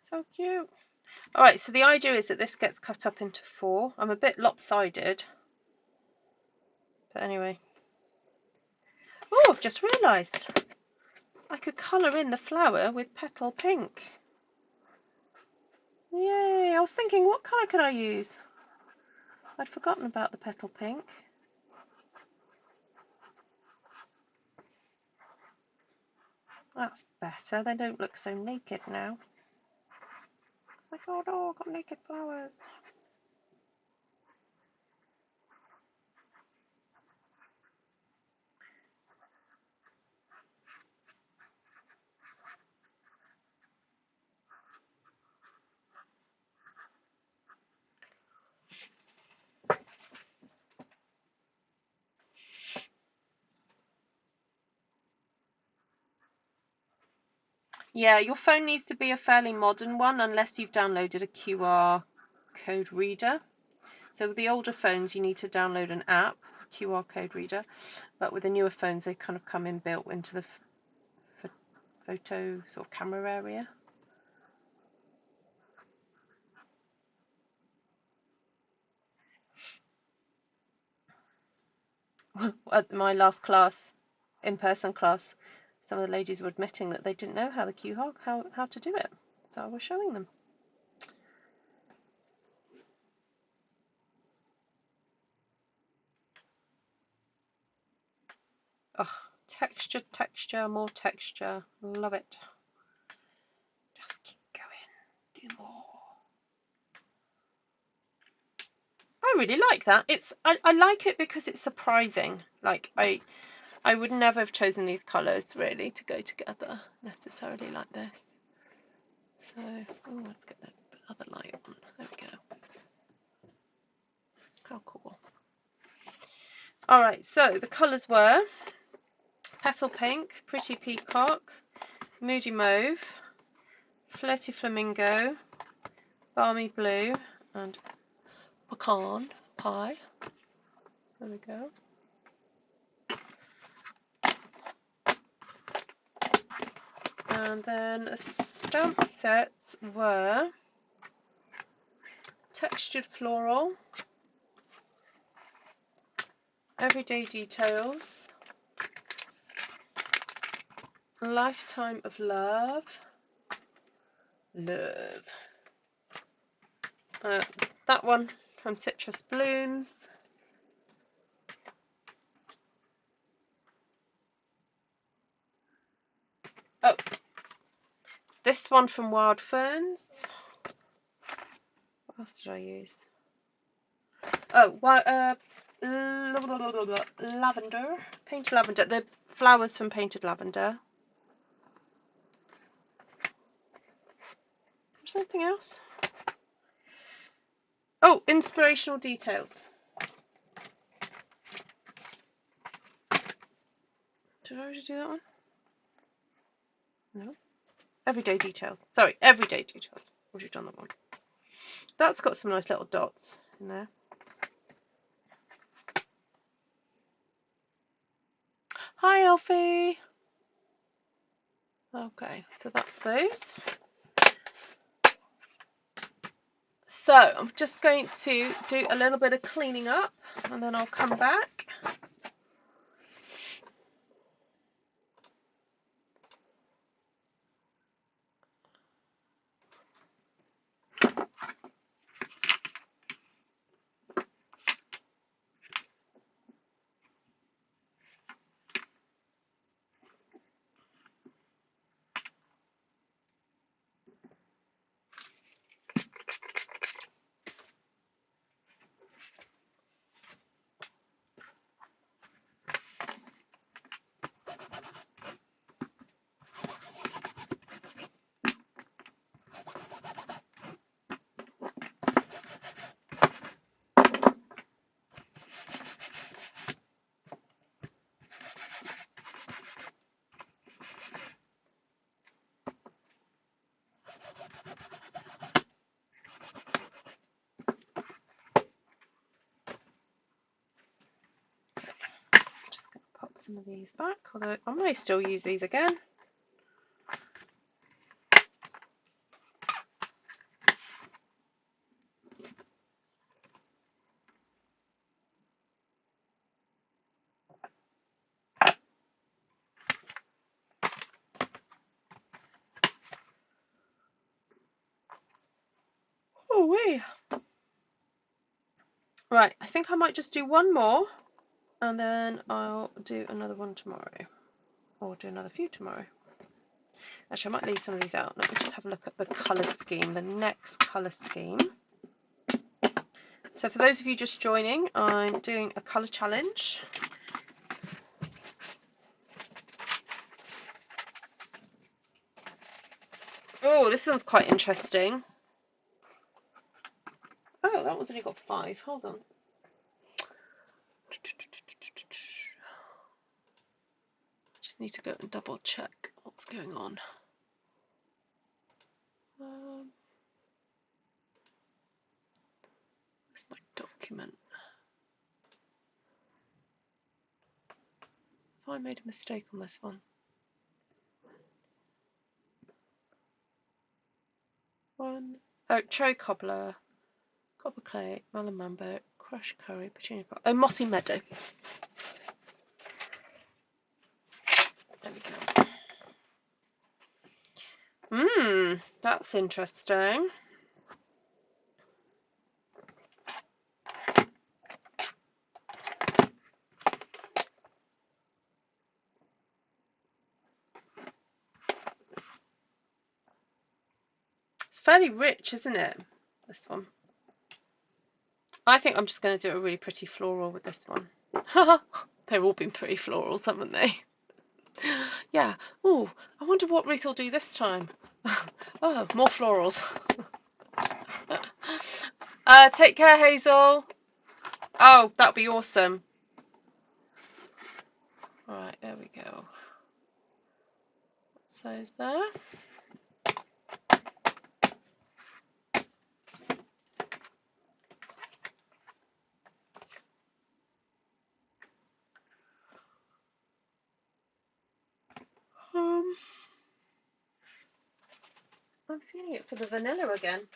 So cute. Alright, so the idea is that this gets cut up into 4. I'm a bit lopsided. But anyway. Oh, I've just realised I could colour in the flower with Petal Pink. Yay! I was thinking, what colour could I use? I'd forgotten about the Petal Pink. That's better. They don't look so naked now. It's like, oh no, I've got naked flowers. Yeah, your phone needs to be a fairly modern one unless you've downloaded a QR code reader. So with the older phones, you need to download an app, QR code reader. But with the newer phones, they kind of come inbuilt into the photo sort of camera area. At my last class, in-person class, some of the ladies were admitting that they didn't know how to do it. So I was showing them. Oh, texture, more texture. Love it. Just keep going. Do more. I really like that. I like it because it's surprising. Like I would never have chosen these colours really to go together necessarily like this. So, oh, let's get that other light on. There we go. How cool. Alright, so the colours were Petal Pink, Pretty Peacock, Moody Mauve, Flirty Flamingo, Balmy Blue, and Pecan Pie. There we go. And then the stamp sets were Textured Floral, Everyday Details, Lifetime of Love, that one from Citrus Blooms, oh, this one from Wild Ferns. What else did I use? Oh, Lavender, Painted Lavender, the flowers from Painted Lavender. Something else? Oh, Inspirational Details. Did I already do that one? No. Everyday Details. Sorry, Everyday Details. Already done that one. That's got some nice little dots in there. Hi, Elfie. Okay, so that's those. So I'm just going to do a little bit of cleaning up and then I'll come back. Some of these back, although I may still use these again. Oh wee. Right, I think I might just do one more and then I'll do another one tomorrow, or do another few tomorrow. Actually, I might leave some of these out. Let me just have a look at the colour scheme, the next colour scheme. So for those of you just joining, I'm doing a colour challenge. Oh, this one's quite interesting. Oh, that one's only got 5. Hold on. Just need to go and double check what's going on. Where's my document? Have I made a mistake on this one? Oh, cherry cobbler, copper clay, melon mambo, crushed curry, petunia. Oh, mossy meadow. There we go. That's interesting. It's fairly rich, isn't it? This one. I think I'm just going to do a really pretty floral with this one. They've all been pretty florals, haven't they? Yeah. Oh, I wonder what Ruth will do this time. Oh, more florals. Take care, Hazel. Oh, that'll be awesome. Right, there we go. So is there. I'm feeling it for the vanilla again.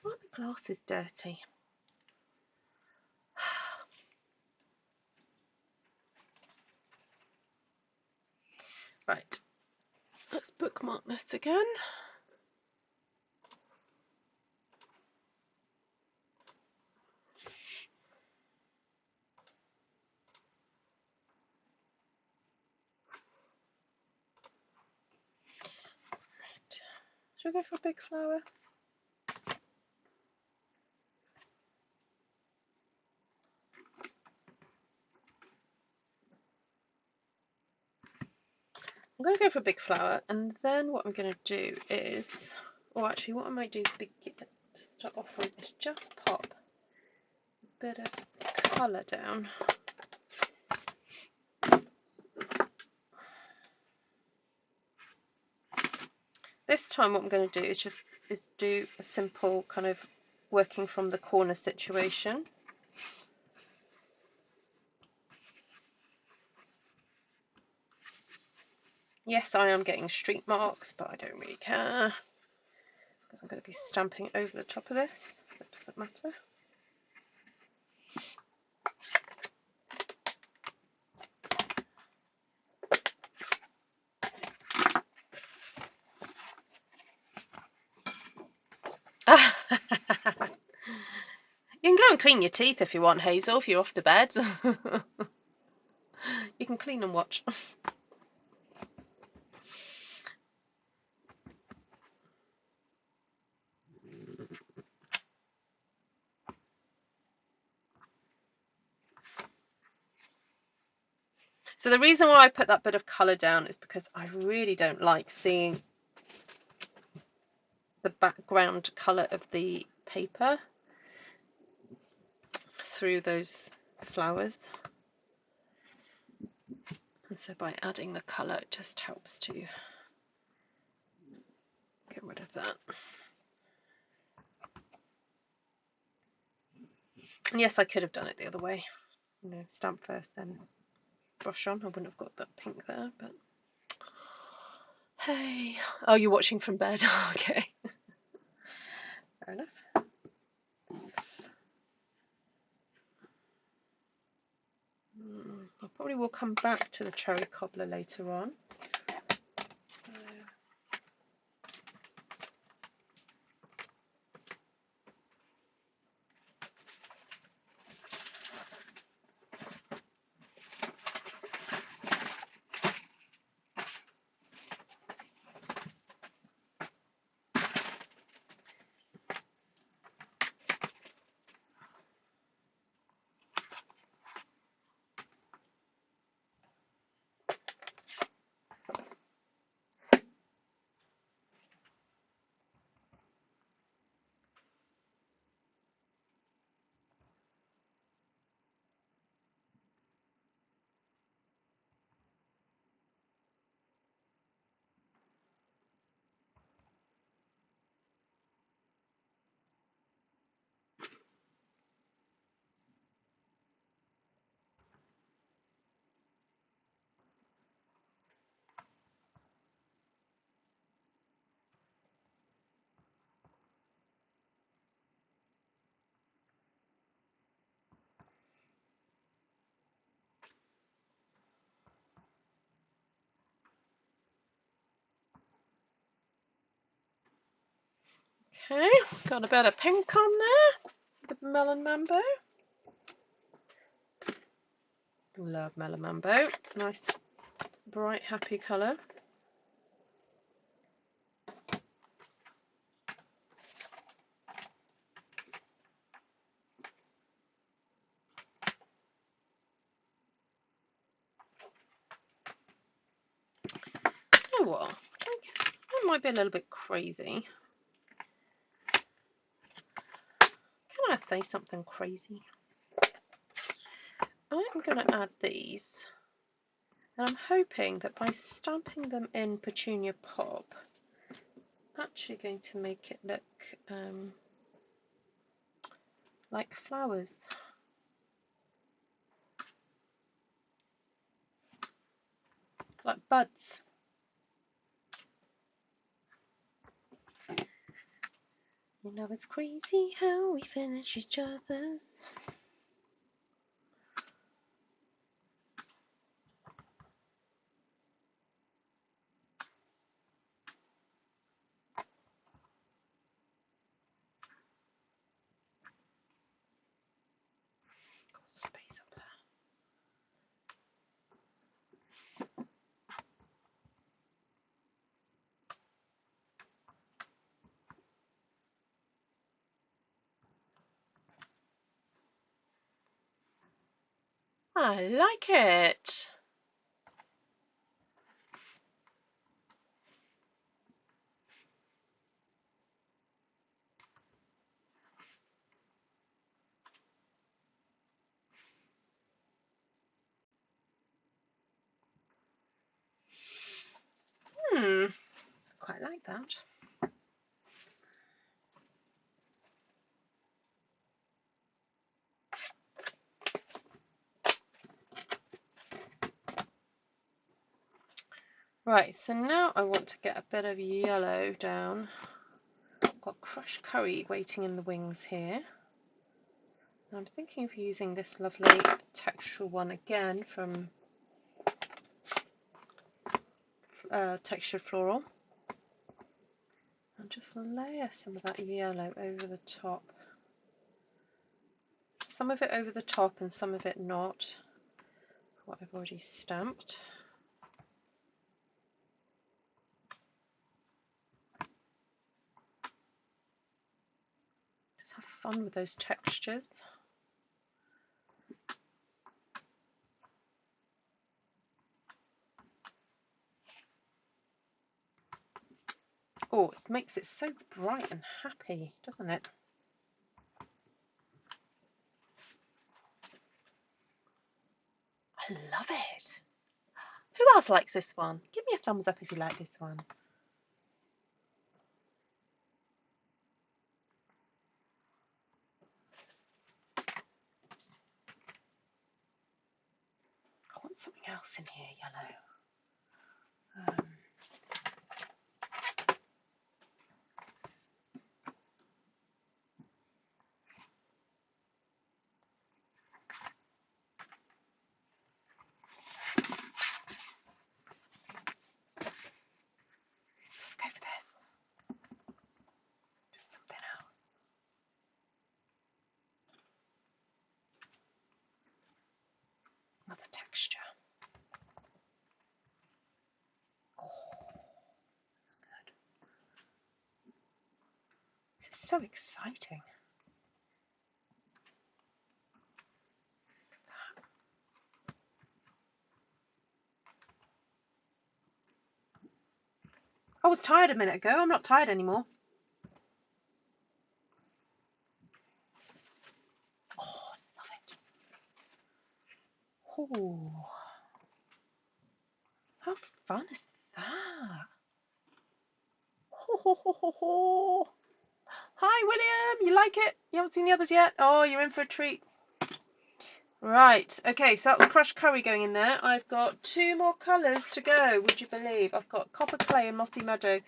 Why are the glasses dirty? Right, let's bookmark this again. Should we go for a big flower? I'm going to go for a big flower, and then what I'm going to do is, or actually what I might do to start off with is just pop a bit of colour down. This time what I'm going to do is just do a simple kind of working from the corner situation. Yes, I am getting streak marks, but I don't really care because I'm going to be stamping over the top of this, so it doesn't matter. You can go and clean your teeth if you want, Hazel, if you're off to bed. You can clean and watch. So the reason why I put that bit of colour down is because I really don't like seeing the background colour of the paper through those flowers. And so by adding the colour, it just helps to get rid of that. And yes, I could have done it the other way. You know, stamp first, then brush on. I wouldn't have got that pink there, but hey. Oh, you're watching from bed. Okay. Fair enough. I probably will come back to the cherry cobbler later on. Okay, got a bit of pink on there, the Melon Mambo. Love Melon Mambo, nice bright happy colour. You know what, that might be a little bit crazy. Can I say something crazy? I'm going to add these, and I'm hoping that by stamping them in Petunia Pop, it's actually going to make it look like flowers. Like buds. You know it's crazy how we finish each other's. Got space up there. I like it. Quite like that. Right, so now I want to get a bit of yellow down. I've got crushed curry waiting in the wings here. I'm thinking of using this lovely textural one again from Textured Floral. And just layer some of that yellow over the top. Some of it over the top and some of it not. What I've already stamped. Just have fun with those textures. Oh, it makes it so bright and happy, doesn't it? I love it. Who else likes this one? Give me a thumbs up if you like this one. I want something else in here, yellow. Let's go for this. Just something else. Another texture. Oh, that's good. This is so exciting. I was tired a minute ago. I'm not tired anymore. Oh, I love it. Oh, how fun is that? Ho, ho, ho, ho, ho. Hi, William. You like it? You haven't seen the others yet? Oh, you're in for a treat. Right, okay, so that's crushed curry going in there. I've got 2 more colours to go, would you believe? I've got Copper Clay and Mossy Meadow.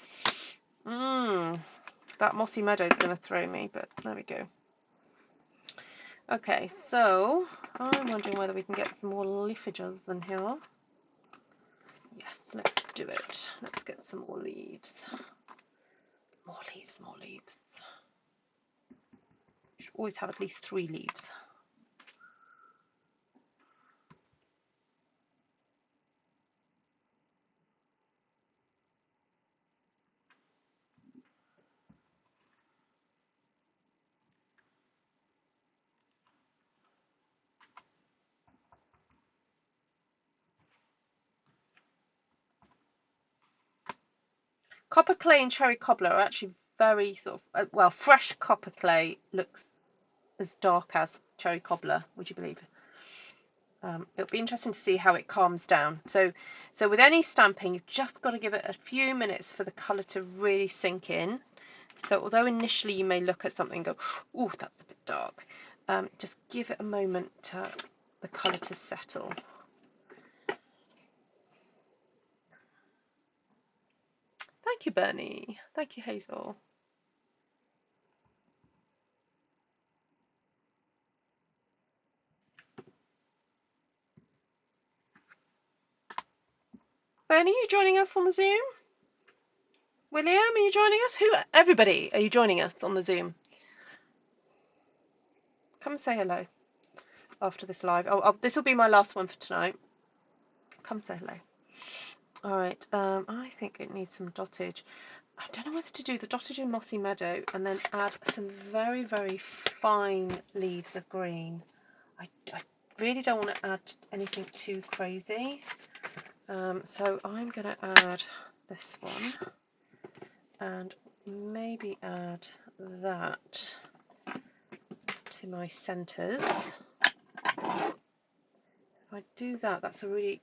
That Mossy Meadow is going to throw me, but there we go. Okay, so I'm wondering whether we can get some more leafages in here. Yes, let's do it. Let's get some more leaves. More leaves, more leaves. You should always have at least 3 leaves. Copper Clay and Cherry Cobbler are actually very sort of, well, fresh Copper Clay looks as dark as Cherry Cobbler, would you believe? It'll be interesting to see how it calms down. So with any stamping, you've just got to give it a few minutes for the colour to really sink in. So although initially you may look at something and go, oh, that's a bit dark, just give it a moment to the colour to settle. Thank you, Bernie. Thank you, Hazel. Bernie, are you joining us on the Zoom? William, are you joining us? Everybody, are you joining us on the Zoom? Come and say hello after this live. This will be my last one for tonight. Come say hello. All right, I think it needs some dottage. I don't know whether to do the dottage in Mossy Meadow and then add some very, very fine leaves of green. I really don't want to add anything too crazy. So I'm going to add this one and maybe add that to my centres. If I do that, that's a really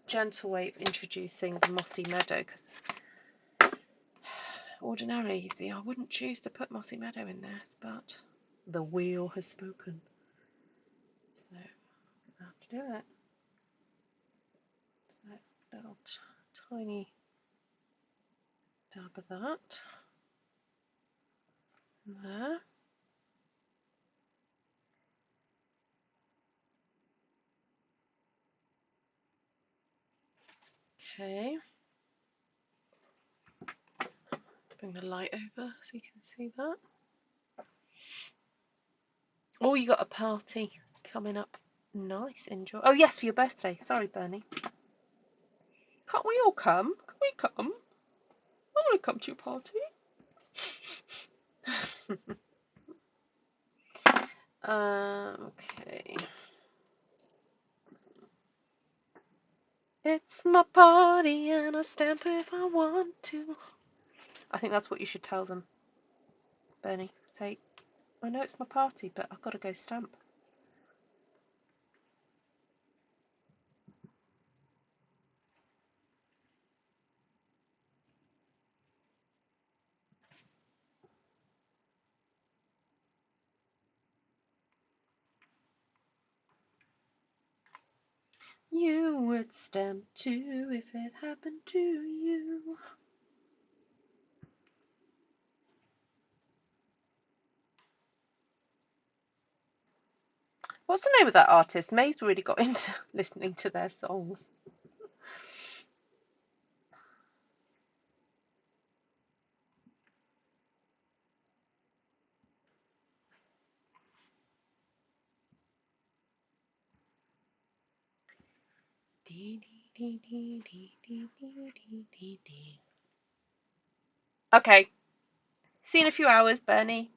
gentle way of introducing the mossy meadow, because ordinarily, see, I wouldn't choose to put mossy meadow in this, but the wheel has spoken. So I have to do it. So little tiny dab of that there. Okay. Bring the light over so you can see that. Oh, you got a party coming up. Nice, enjoy. Oh yes, for your birthday. Sorry, Bernie. Can't we all come? Can we come? I want to come to your party. Okay. It's my party and I stamp if I want to. I think that's what you should tell them, Bernie. Say, I know it's my party, but I've got to go stamp. You would stamp too if it happened to you. What's the name of that artist? May's really got into listening to their songs. Okay. See you in a few hours, Bernie.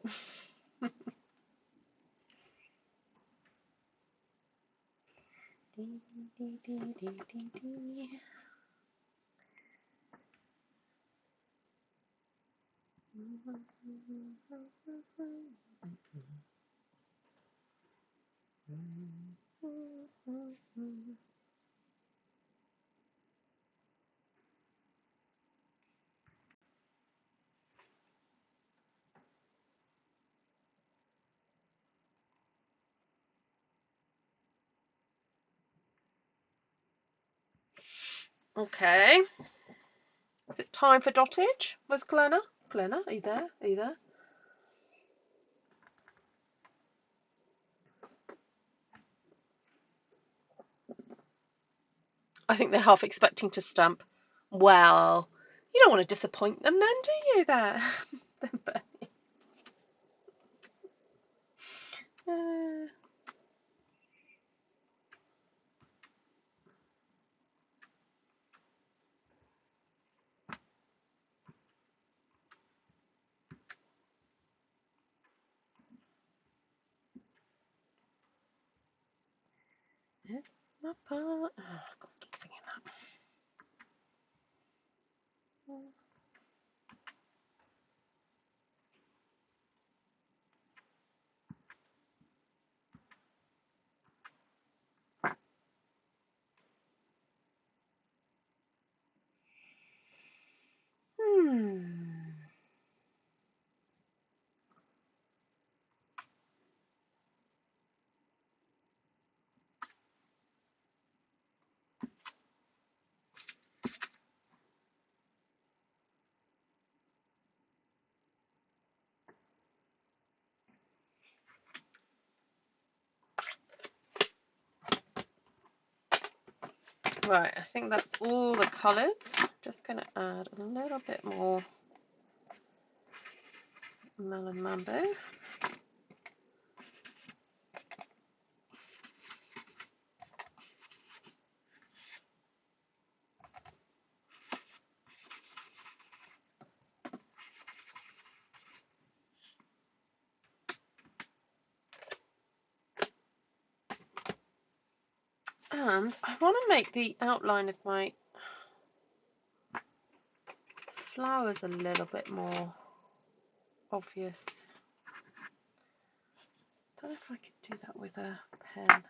Okay. Is it time for dottage? Where's Glenna? Glenna, are you there? Are you there? I think they're half expecting to stamp. Well, you don't want to disappoint them then, do you, there? It's my part. Oh, I've got to stop singing that. Right, I think that's all the colours. Just going to add a little bit more Melon Mambo. And I want to make the outline of my flowers a little bit more obvious. I don't know if I could do that with a pen.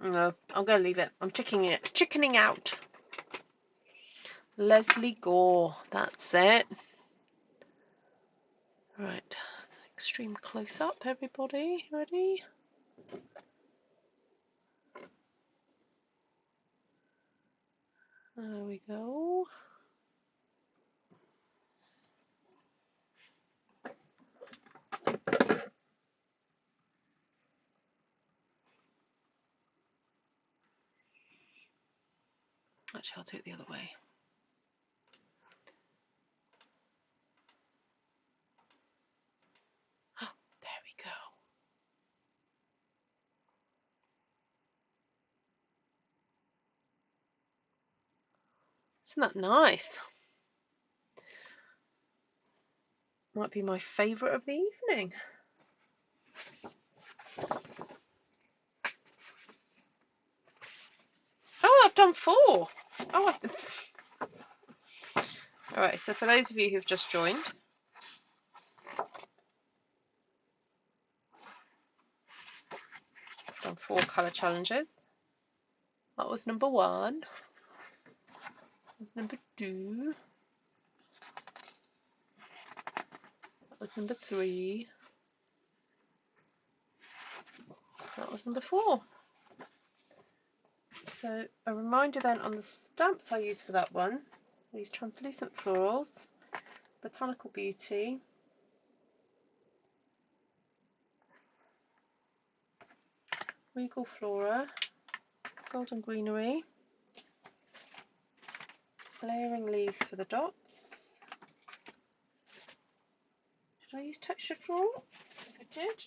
No, I'm going to leave it. I'm chickening out. Leslie Gore. That's it. Right. Extreme close up, everybody. Ready? There we go. Actually, I'll do it the other way. Oh, there we go. Isn't that nice? Might be my favourite of the evening. Oh, I've done 4. Oh, Alright, so for those of you who've just joined, I've done 4 colour challenges. That was number 1. That was number 2. That was number 3. That was number 4. So a reminder then on the stamps I use for that one, these translucent florals, Botanical Beauty, Regal Flora, Golden Greenery, Layering Leaves for the dots. Did I use textured floral? If I did.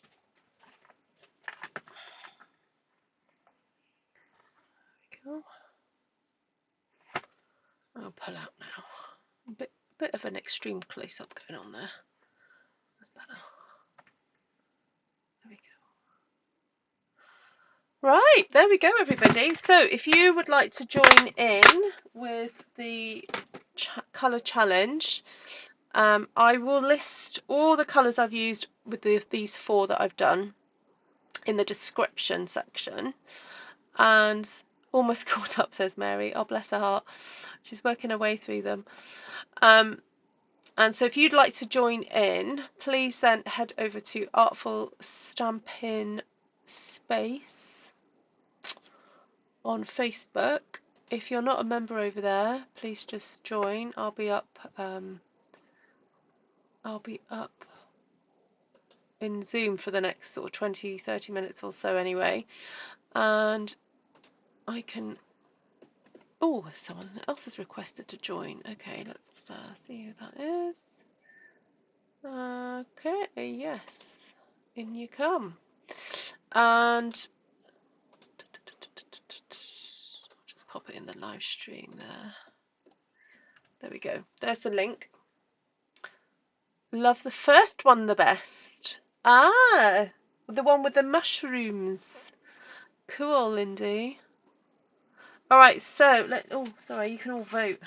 There we go. I'll pull out now. A bit of an extreme close-up going on there. That's better. There we go. Right, there we go, everybody. So if you would like to join in with the colour challenge, I will list all the colours I've used with these 4 that I've done in the description section. And almost caught up, says Mary. Oh, bless her heart. She's working her way through them. And so if you'd like to join in, please then head over to Artful Stampin Space on Facebook. If you're not a member over there, please just join. I'll be up in Zoom for the next sort of 20-30 minutes or so anyway. And I can... Oh, someone else has requested to join. Okay, let's see who that is. Okay, yes. In you come. And I'll just pop it in the live stream there. There we go. There's the link. Love the first one the best. Ah, the one with the mushrooms. Cool, Lindy. All right, so oh, sorry, you can all vote.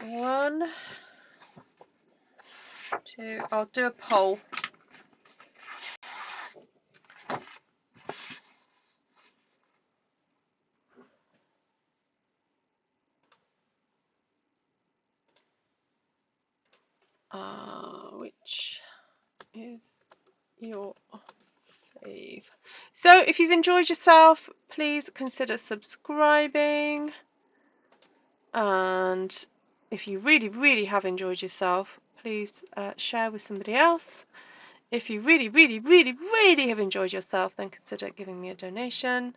1, 2. I'll do a poll. Which is your fave? So if you've enjoyed yourself, please consider subscribing. And if you really have enjoyed yourself, please share with somebody else. If you really have enjoyed yourself, then consider giving me a donation.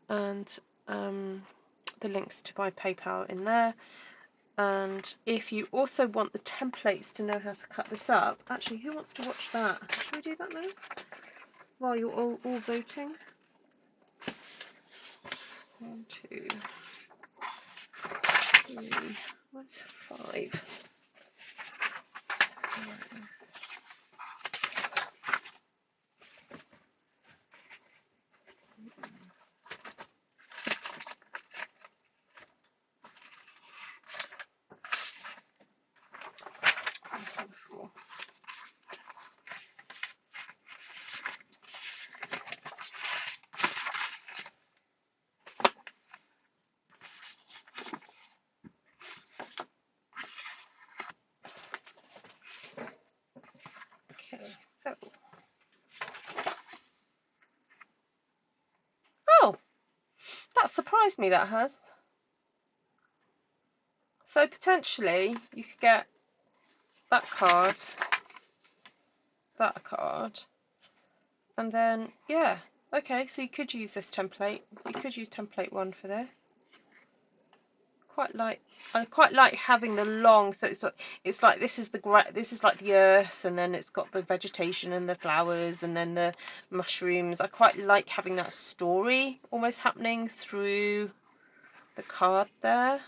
And the links to my PayPal in there. And if you also want the templates to know how to cut this up, actually, who wants to watch that? Should we do that now? While you're all voting. 1, 2, 3. What's 5? 7. So, oh, that surprised me, that has. So potentially you could get that card, and then, yeah, okay, so you could use this template. You could use template 1 for this. I quite like having the long, so it's like this is like the earth, and then it's got the vegetation and the flowers and then the mushrooms. I quite like having that story almost happening through the card there.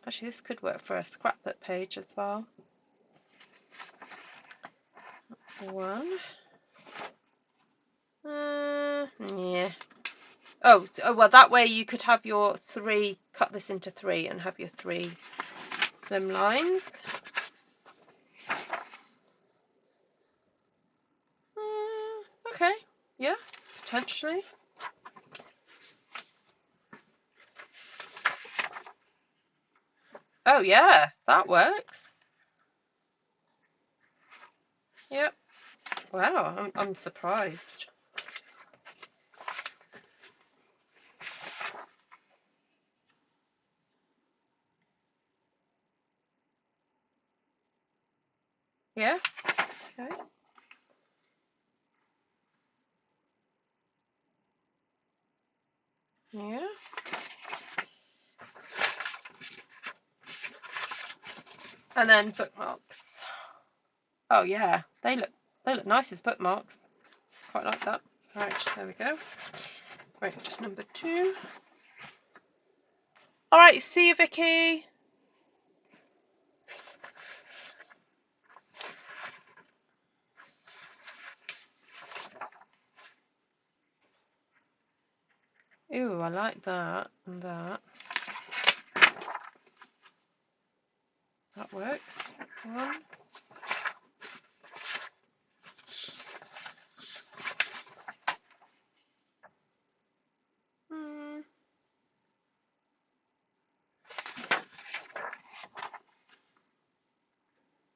Actually, this could work for a scrapbook page as well. That's 1. Yeah. Oh, well, that way you could have your 3, cut this into 3 and have your 3 slim lines. Okay, yeah, potentially. Oh yeah, that works. Yep. Wow, I'm surprised. Yeah. Okay. Yeah. And then bookmarks. Oh yeah, they look nice as bookmarks. Quite like that. Right, there we go. Right, just number 2. All right, see you, Vicky. Ooh, I like that and that. That works. 1.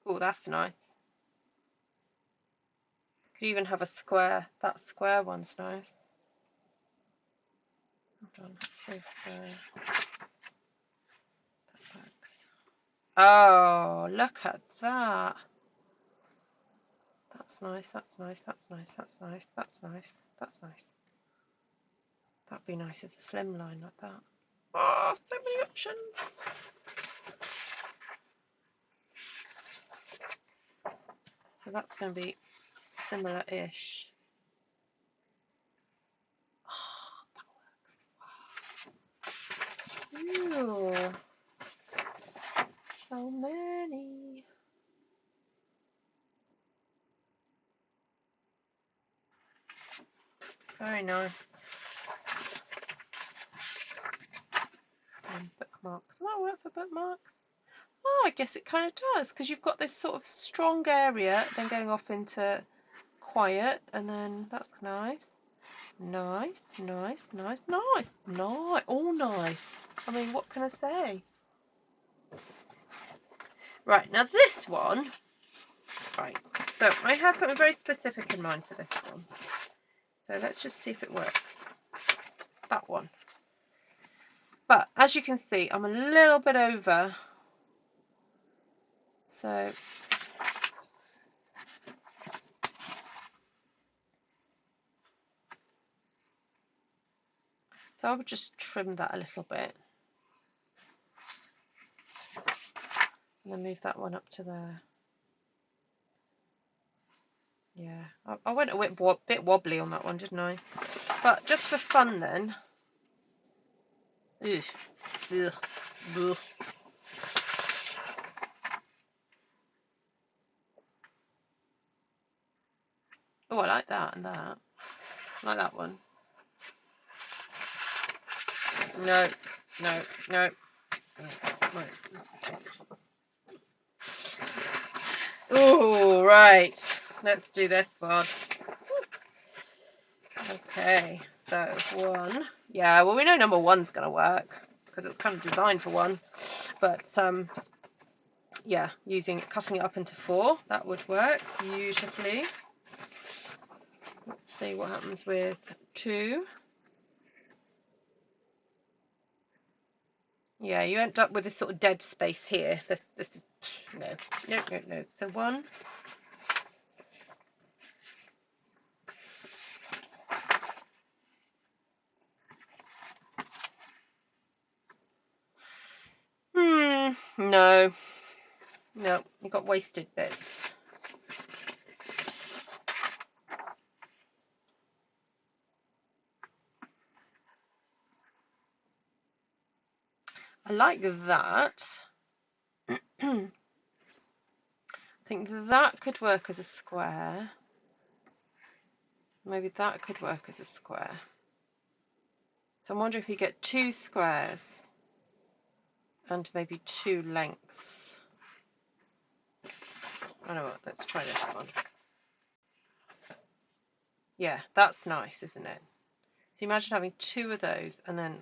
Oh, that's nice. Could even have a square. That square one's nice. Hold on, let's see if that works. Oh, look at that. That's nice, that's nice, that's nice, that's nice, that's nice, that's nice. That'd be nice as a slim line like that. Oh, so many options. So that's going to be similar-ish. Oh, that works. Ooh. So many. Very nice. And bookmarks. Will that work for bookmarks? Oh, I guess it kind of does, because you've got this sort of strong area, then going off into quiet, and then that's nice. Nice, nice, nice, nice, nice, all nice. I mean, what can I say? Right, now this one, right, so I had something very specific in mind for this one. So let's just see if it works. That one. But as you can see, I'm a little bit over. So I would just trim that a little bit. And then move that one up to there. Yeah, I went a bit wobbly on that one, didn't I? But just for fun then. Ugh. Ugh. Ugh. Oh, I like that and that. I like that one. No, no, no. Oh, right. Let's do this one. Okay, so 1. Yeah, well, we know number 1's going to work because it's kind of designed for 1. But yeah, cutting it up into 4, that would work beautifully. Let's see what happens with 2. Yeah, you end up with this sort of dead space here. This is no. So 1. No. No, you've got wasted bits. I like that. I think that could work as a square. Maybe that could work as a square. So I'm wondering if you get 2 squares and maybe 2 lengths. I know what, let's try this one. Yeah, that's nice, isn't it? So imagine having 2 of those and then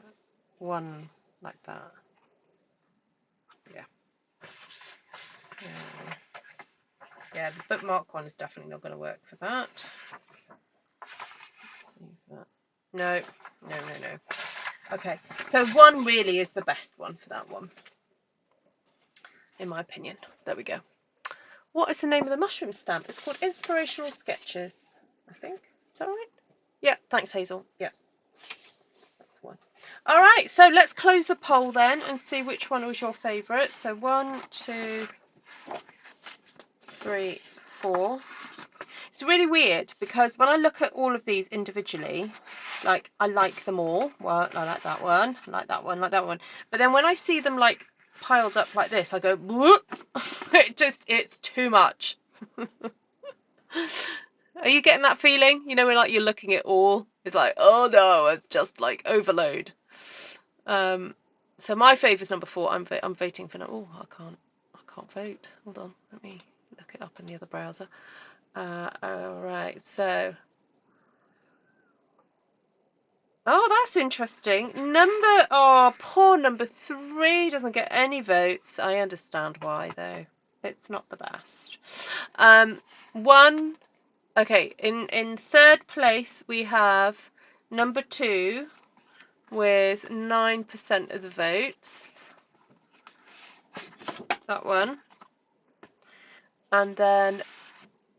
1 like that. Yeah. Yeah, the bookmark one is definitely not going to work for that. No. Okay, so 1 really is the best one for that one, in my opinion. There we go. What is the name of the mushroom stamp? It's called Inspirational Sketches, I think. Is that right? Yeah, thanks, Hazel. Yeah, that's 1. All right, so let's close the poll then and see which one was your favourite. So 1, 2, 3, 4. It's really weird because when I look at all of these individually, like I like them all. Well, I like that one, I like that one, I like that one. But then when I see them like piled up like this, I go, it's too much. Are you getting that feeling? You know, when like you're looking at all, it's like, oh no, it's just like overload. So my favourite's number 4. I'm voting for. Oh, I can't vote. Hold on, let me look it up in the other browser. All right, so. Oh, that's interesting. Poor number 3 doesn't get any votes. I understand why, though. It's not the best. 1. Okay, in 3rd place we have number 2 with 9% of the votes. That one. And then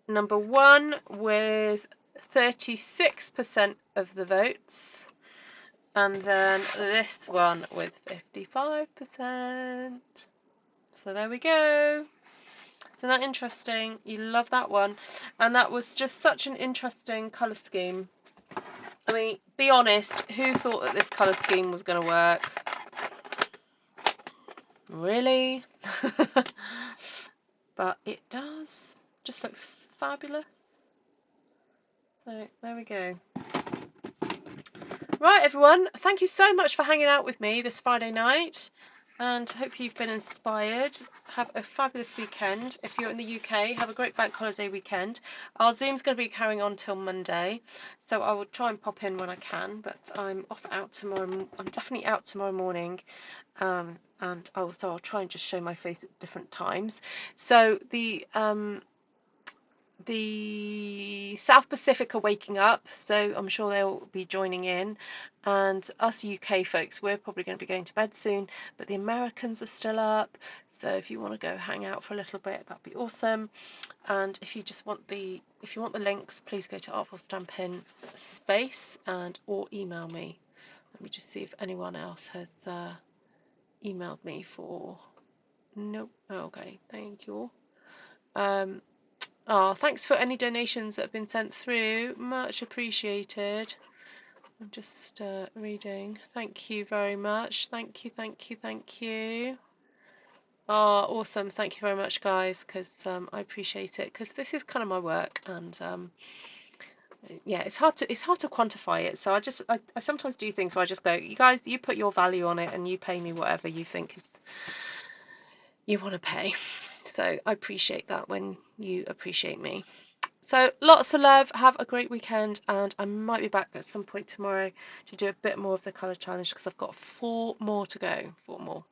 number 1 with 36% of the votes. And then this one with 55%. So there we go. Isn't that interesting? You love that one. And that was just such an interesting colour scheme. I mean, be honest, who thought that this colour scheme was going to work? Really? But it does. Just looks fabulous. So there we go. Right, everyone, thank you so much for hanging out with me this Friday night, and hope you've been inspired. Have a fabulous weekend. If you're in the UK, have a great bank holiday weekend. Our Zoom's going to be carrying on till Monday, so I will try and pop in when I can, but I'm out tomorrow. I'm definitely out tomorrow morning, and also I'll try and just show my face at different times. So the South Pacific are waking up, so I'm sure they'll be joining in, and us UK folks, we're probably going to be going to bed soon, but the Americans are still up, so if you want to go hang out for a little bit, that'd be awesome. And if you want the links, please go to Artful Stampin space and or email me. Let me just see if anyone else has emailed me for. Nope. Okay, thank you. Oh, thanks for any donations that have been sent through. Much appreciated. I'm just reading. Thank you very much. Thank you, thank you, thank you. Oh, awesome. Thank you very much, guys, because I appreciate it, because this is kind of my work, and yeah, it's hard to quantify it. So I sometimes do things where I just go, you guys, you put your value on it and you pay me whatever you think is you want to pay. So I appreciate that when you appreciate me. So lots of love, have a great weekend, and I might be back at some point tomorrow to do a bit more of the colour challenge, because I've got 4 more to go. 4 more.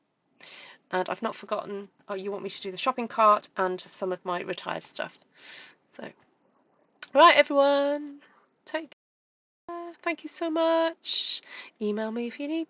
And I've not forgotten, oh, you want me to do the shopping cart and some of my retired stuff. So, right, everyone, take care. Thank you so much. Email me if you need me.